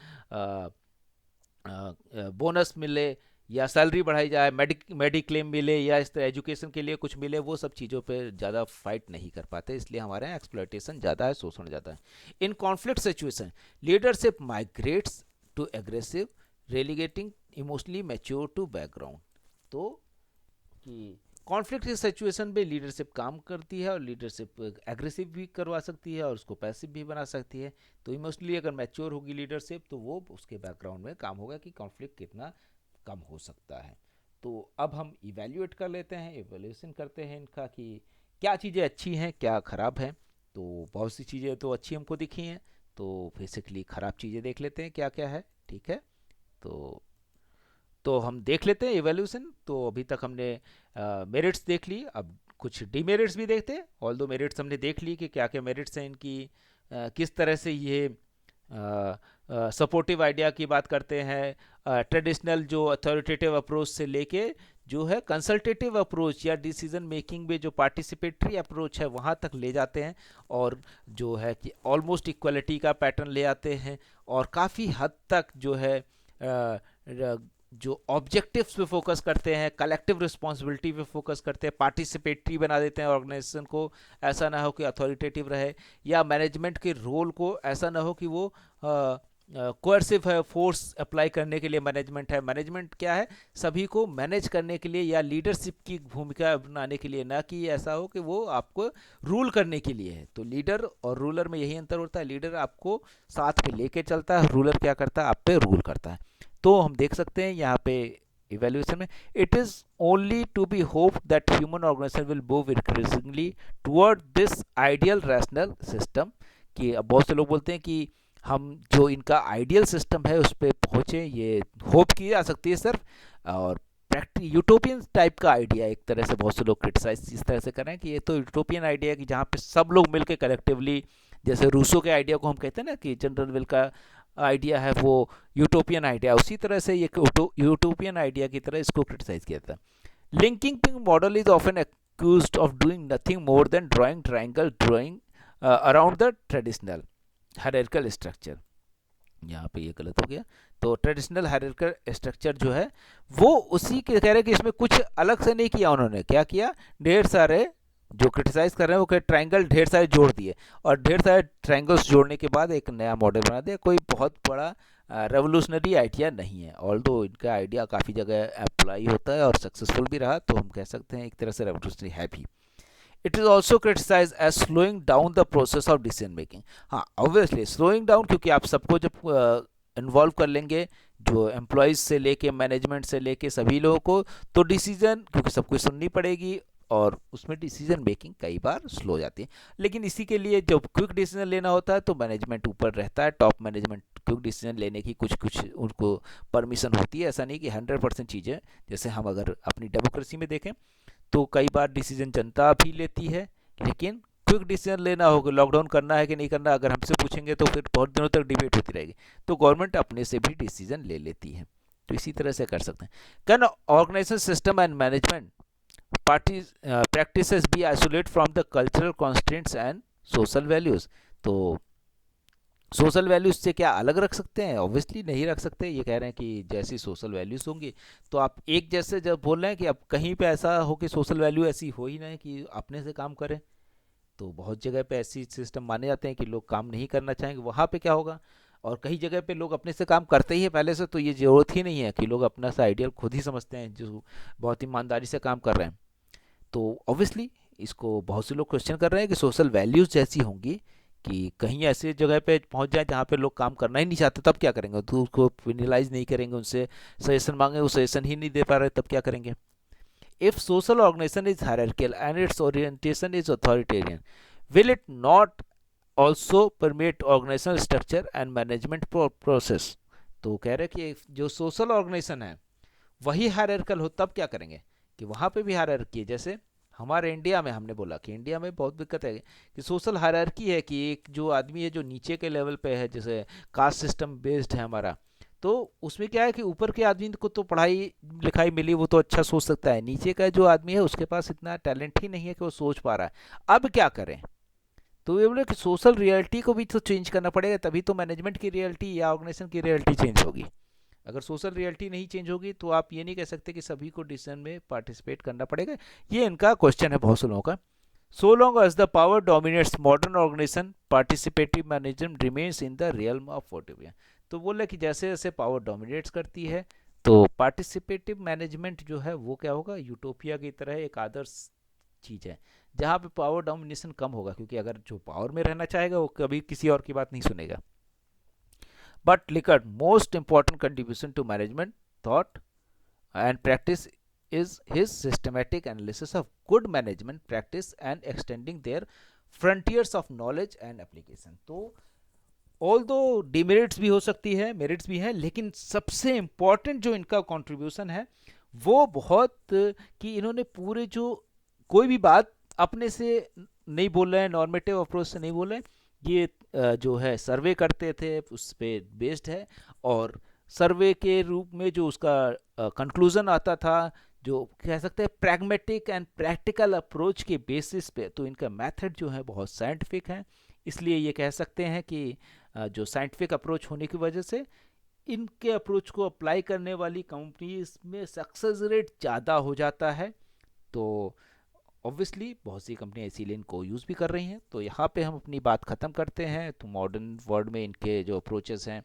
बोनस मिले, या सैलरी बढ़ाई जाए, मेडिक्लेम मिले, या इस तरह एजुकेशन के लिए कुछ मिले, वो सब चीज़ों पे ज़्यादा फाइट नहीं कर पाते। इसलिए हमारे यहाँ एक्सप्लॉयटेशन ज़्यादा है, शोषण ज़्यादा है। In conflict situation leadership migrates to aggressive, relegating emotionally mature to background. तो कि कॉन्फ्लिक्ट की सिचुएशन में लीडरशिप काम करती है, और लीडरशिप एग्रेसिव भी करवा सकती है और उसको पैसिव भी बना सकती है। तो इमोशनली अगर मैच्योर होगी लीडरशिप तो वो उसके बैकग्राउंड में काम होगा कि कॉन्फ्लिक्ट कितना कम हो सकता है। तो अब हम इवेल्युएट कर लेते हैं, इवेल्यूएशन करते हैं इनका, कि क्या चीज़ें अच्छी हैं क्या ख़राब हैं। तो बहुत सी चीज़ें तो अच्छी हमको दिखी हैं, तो बेसिकली ख़राब चीज़ें देख लेते हैं क्या क्या है। ठीक है, तो हम देख लेते हैं इवोल्यूशन। तो अभी तक हमने मेरिट्स देख ली, अब कुछ डीमेरिट्स भी देखते हैं। ऑल दो मेरिट्स हमने देख ली कि क्या क्या मेरिट्स हैं इनकी, किस तरह से ये सपोर्टिव आइडिया की बात करते हैं, ट्रेडिशनल जो अथॉरिटेटिव अप्रोच से लेके जो है कंसल्टेटिव अप्रोच या डिसीजन मेकिंग में जो पार्टिसिपेटरी अप्रोच है वहाँ तक ले जाते हैं, और जो है कि ऑलमोस्ट इक्वलिटी का पैटर्न ले आते हैं, और काफ़ी हद तक जो है जो ऑब्जेक्टिव्स पे फोकस करते हैं, कलेक्टिव रिस्पॉन्सिबिलिटी पे फोकस करते हैं, पार्टिसिपेटरी बना देते हैं ऑर्गेनाइजेशन को। ऐसा ना हो कि अथॉरिटेटिव रहे, या मैनेजमेंट के रोल को ऐसा ना हो कि वो कोर्सिव है, फोर्स अप्लाई करने के लिए मैनेजमेंट है। मैनेजमेंट क्या है, सभी को मैनेज करने के लिए या लीडरशिप की भूमिका अपनाने के लिए, ना कि ऐसा हो कि वो आपको रूल करने के लिए है। तो लीडर और रूलर में यही अंतर होता है, लीडर आपको साथ में लेके चलता है, रूलर क्या करता है, आप पे रूल करता है। तो हम देख सकते हैं यहाँ पे इवेल्यूएशन में, it is only to be hope that human organisation will move increasingly toward this ideal rational system. कि अब बहुत से लोग बोलते हैं कि हम जो इनका आइडियल सिस्टम है उस पर पहुँचे, ये होप की जा सकती है सर। और प्रैक्टिस यूटोपियन टाइप का आइडिया, एक तरह से बहुत से लोग क्रिटिसाइज इस तरह से कर रहे हैं कि ये तो यूटोपियन आइडिया है कि जहाँ पे सब लोग मिलकर कलेक्टिवली, जैसे रूसो के आइडिया को हम कहते हैं ना कि जनरल विल का आइडिया है वो यूटोपियन आइडिया, उसी तरह से ये यूटोपियन आइडिया की तरह इसको क्रिटिसाइज किया था। Linking model is often accused of doing nothing more than drawing triangle drawing around the traditional hierarchical structure. यहाँ पे ये गलत हो गया। तो ट्रेडिशनल हायरार्किकल स्ट्रक्चर जो है वो उसी के कह रहे हैं कि इसमें कुछ अलग से नहीं किया उन्होंने। क्या किया, ढेर सारे जो क्रिटिसाइज कर रहे हैं वो कह ट्राइंगल ढेर सारे जोड़ दिए, और ढेर सारे ट्राइंगल्स जोड़ने के बाद एक नया मॉडल बना दिया। कोई बहुत बड़ा रेवोल्यूशनरी आइडिया नहीं है, ऑल दो इनका आइडिया काफ़ी जगह अप्लाई होता है और सक्सेसफुल भी रहा, तो हम कह सकते हैं एक तरह से रेवोल्यूशनरी है भी। It is also criticise as slowing down the process of decision making. हाँ ऑब्वियसली स्लोइंग डाउन, क्योंकि आप सबको जब इन्वॉल्व कर लेंगे, जो एम्प्लॉयज़ से लेके मैनेजमेंट से लेके सभी लोगों को, तो डिसीजन क्योंकि सबको सुननी पड़ेगी, और उसमें डिसीजन मेकिंग कई बार स्लो हो जाती है। लेकिन इसी के लिए जब क्विक डिसीजन लेना होता है तो मैनेजमेंट ऊपर रहता है, टॉप मैनेजमेंट क्विक डिसीजन लेने की कुछ कुछ उनको परमिशन होती है। ऐसा नहीं कि 100% चीज़ें, जैसे हम अगर अपनी डेमोक्रेसी में देखें तो कई बार डिसीजन जनता भी लेती है, लेकिन क्विक डिसीजन लेना होगा, लॉकडाउन करना है कि नहीं करना, अगर हमसे पूछेंगे तो फिर बहुत दिनों तक डिबेट होती रहेगी। तो गवर्नमेंट अपने से भी डिसीजन ले लेती है। तो इसी तरह से कर सकते हैं। Can organisation system and management practices be isolate from the cultural constraints and social values? तो सोशल वैल्यूज से क्या अलग रख सकते हैं? ऑब्वियसली नहीं रख सकते। ये कह रहे हैं कि जैसी सोशल वैल्यूज होंगी, तो आप एक जैसे जब बोल रहे हैं कि अब कहीं पे ऐसा हो कि सोशल वैल्यू ऐसी हो ही नहीं कि अपने से काम करें, तो बहुत जगह पे ऐसी सिस्टम माने जाते हैं कि लोग काम नहीं करना चाहेंगे, वहाँ पे क्या होगा? और कई जगह पे लोग अपने से काम करते ही है पहले से, तो ये जरूरत ही नहीं है कि लोग अपना सा आइडियल खुद ही समझते हैं जो बहुत ईमानदारी से काम कर रहे हैं। तो ऑब्वियसली इसको बहुत से लोग क्वेश्चन कर रहे हैं कि सोशल वैल्यूज जैसी होंगी कि कहीं ऐसे जगह पे पहुंच जाए जहाँ पे लोग काम करना ही नहीं चाहते, तब क्या करेंगे? तो उसको पिनलाइज नहीं करेंगे, उनसे सजेशन मांगे, वो सजेशन ही नहीं दे पा रहे, तब क्या करेंगे? If social organisation is hierarchical and its orientation is authoritarian, will it not also permit organisational structure and management process? तो कह रहे हैं कि जो सोशल ऑर्गेनाइजेशन है वही हायरार्कियल हो, तब क्या करेंगे? कि वहाँ पे भी हायरार्की है। जैसे हमारे इंडिया में हमने बोला कि इंडिया में बहुत दिक्कत है कि सोशल हायरार्की है, कि एक जो आदमी है जो नीचे के लेवल पे है, जैसे कास्ट सिस्टम बेस्ड है हमारा, तो उसमें क्या है कि ऊपर के आदमी को तो पढ़ाई लिखाई मिली, वो तो अच्छा सोच सकता है, नीचे का जो आदमी है उसके पास इतना टैलेंट ही नहीं है कि वो सोच पा रहा है। अब क्या करें? तो ये बोले कि सोशल रियलिटी को भी तो चेंज करना पड़ेगा, तभी तो मैनेजमेंट की रियलिटी या ऑर्गेनाइजेशन की रियलिटी चेंज होगी। अगर सोशल रियलिटी नहीं चेंज होगी तो आप ये नहीं कह सकते कि सभी को डिसीजन में पार्टिसिपेट करना पड़ेगा। ये इनका क्वेश्चन है बहुत से लोगों का। So long as the power dominates modern organisation, participative management remains in the realm of utopia. तो बोले कि जैसे जैसे पावर डोमिनेट्स करती है, तो पार्टिसिपेटिव मैनेजमेंट जो है वो क्या होगा? यूटोपिया की तरह एक आदर्श चीज़ है जहाँ पे पावर डोमिनेशन कम होगा, क्योंकि अगर जो पावर में रहना चाहेगा वो कभी किसी और की बात नहीं सुनेगा। But Likert, most important contribution to management thought and practice is his systematic analysis of good management practice and extending their frontiers of knowledge and application. तो ऑल दो डिमेरिट्स भी हो सकती है, मेरिट्स भी हैं, लेकिन सबसे इम्पॉर्टेंट जो इनका कंट्रीब्यूशन है वो बहुत कि इन्होंने पूरे जो कोई भी बात अपने से नहीं बोल रहे हैं, नॉर्मेटिव अप्रोच से नहीं बोल रहे हैं, ये जो है सर्वे करते थे उस पर बेस्ड है, और सर्वे के रूप में जो उसका कंक्लूजन आता था, जो कह सकते हैं प्रैग्मेटिक एंड प्रैक्टिकल अप्रोच के बेसिस पे, तो इनका मेथड जो है बहुत साइंटिफिक है। इसलिए ये कह सकते हैं कि जो साइंटिफिक अप्रोच होने की वजह से इनके अप्रोच को अप्लाई करने वाली कंपनीज में सक्सेस रेट ज़्यादा हो जाता है। तो ऑब्वियसली बहुत सी कंपनियां इसीलिए इनको यूज़ भी कर रही हैं। तो यहाँ पे हम अपनी बात ख़त्म करते हैं। तो मॉडर्न वर्ल्ड में इनके जो अप्रोचेस हैं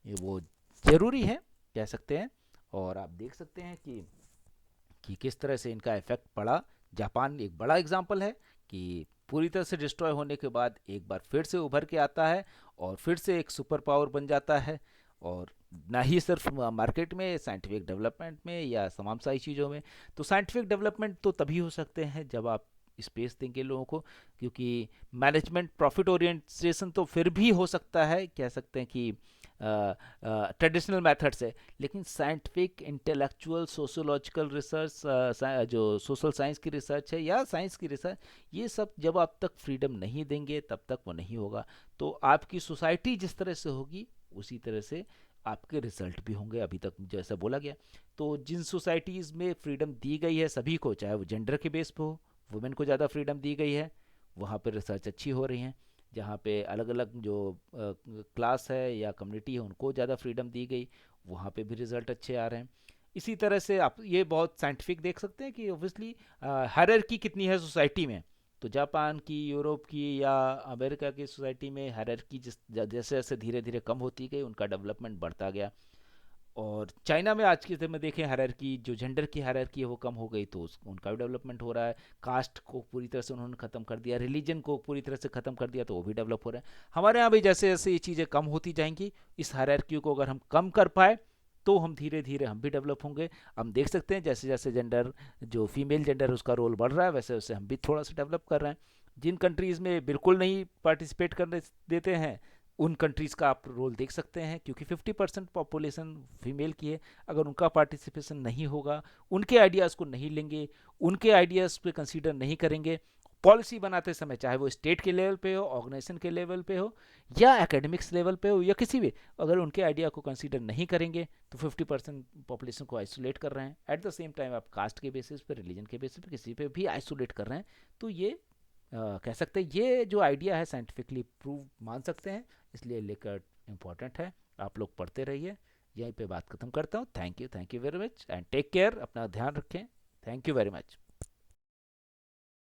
ये वो ज़रूरी हैं कह सकते हैं, और आप देख सकते हैं कि किस तरह से इनका इफेक्ट पड़ा। जापान एक बड़ा एग्जाम्पल है कि पूरी तरह से डिस्ट्रॉय होने के बाद एक बार फिर से उभर के आता है और फिर से एक सुपर पावर बन जाता है, और ना ही सिर्फ मार्केट में, साइंटिफिक डेवलपमेंट में या तमाम सारी चीज़ों में। तो साइंटिफिक डेवलपमेंट तो तभी हो सकते हैं जब आप स्पेस देंगे लोगों को, क्योंकि मैनेजमेंट प्रॉफिट ओरिएंटेशन तो फिर भी हो सकता है, कह सकते हैं कि ट्रेडिशनल मेथड से, लेकिन साइंटिफिक इंटेलेक्चुअल सोशोलॉजिकल रिसर्च, जो सोशल साइंस की रिसर्च है या साइंस की रिसर्च, ये सब जब आप तक फ्रीडम नहीं देंगे तब तक वो नहीं होगा। तो आपकी सोसाइटी जिस तरह से होगी उसी तरह से आपके रिजल्ट भी होंगे, अभी तक जैसा बोला गया। तो जिन सोसाइटीज़ में फ्रीडम दी गई है सभी को, चाहे वो जेंडर के बेस पे हो, वुमेन को ज़्यादा फ्रीडम दी गई है, वहाँ पर रिसर्च अच्छी हो रही हैं। जहाँ पे अलग अलग जो क्लास है या कम्युनिटी है उनको ज़्यादा फ्रीडम दी गई, वहाँ पे भी रिजल्ट अच्छे आ रहे हैं। इसी तरह से आप ये बहुत साइंटिफिक देख सकते हैं कि ऑब्वियसली हायरार्की कितनी है सोसाइटी में। तो जापान की, यूरोप की या अमेरिका की सोसाइटी में हायरार्की जैसे जैसे धीरे धीरे कम होती गई उनका डेवलपमेंट बढ़ता गया। और चाइना में आज के दिन में देखें हायरार्की, जो जेंडर की हायरार्की है वो कम हो गई, तो उनका भी डेवलपमेंट हो रहा है। कास्ट को पूरी तरह से उन्होंने ख़त्म कर दिया, रिलीजन को पूरी तरह से ख़त्म कर दिया, तो वो भी डेवलप हो रहा है। हमारे यहाँ भी जैसे जैसे ये चीज़ें कम होती जाएंगी, इस हायरार्की को अगर हम कम कर पाए तो हम धीरे धीरे हम भी डेवलप होंगे। हम देख सकते हैं जैसे जैसे जेंडर, जो फीमेल जेंडर उसका रोल बढ़ रहा है, वैसे वैसे हम भी थोड़ा सा डेवलप कर रहे हैं। जिन कंट्रीज़ में बिल्कुल नहीं पार्टिसिपेट करने देते हैं उन कंट्रीज़ का आप रोल देख सकते हैं, क्योंकि 50% पॉपुलेशन फीमेल की है। अगर उनका पार्टिसिपेशन नहीं होगा, उनके आइडियाज़ को नहीं लेंगे, उनके आइडियाज़ पे कंसीडर नहीं करेंगे, पॉलिसी बनाते समय, चाहे वो स्टेट के लेवल पे हो, ऑर्गेनाइजेशन के लेवल पे हो, या एकेडमिक्स लेवल पे हो, या किसी भी, अगर उनके आइडिया को कंसीडर नहीं करेंगे तो 50% पॉपुलेशन को आइसोलेट कर रहे हैं। एट द सेम टाइम आप कास्ट के बेसिस पे, रिलीजन के बेसिस पे किसी पे भी आइसोलेट कर रहे हैं। तो ये कह सकते हैं ये जो आइडिया है साइंटिफिकली प्रूव मान सकते हैं, इसलिए लेकर इम्पॉर्टेंट है। आप लोग पढ़ते रहिए। यहीं पे बात खत्म करता हूँ। Thank you very much and take care. अपना ध्यान रखें। Thank you very much.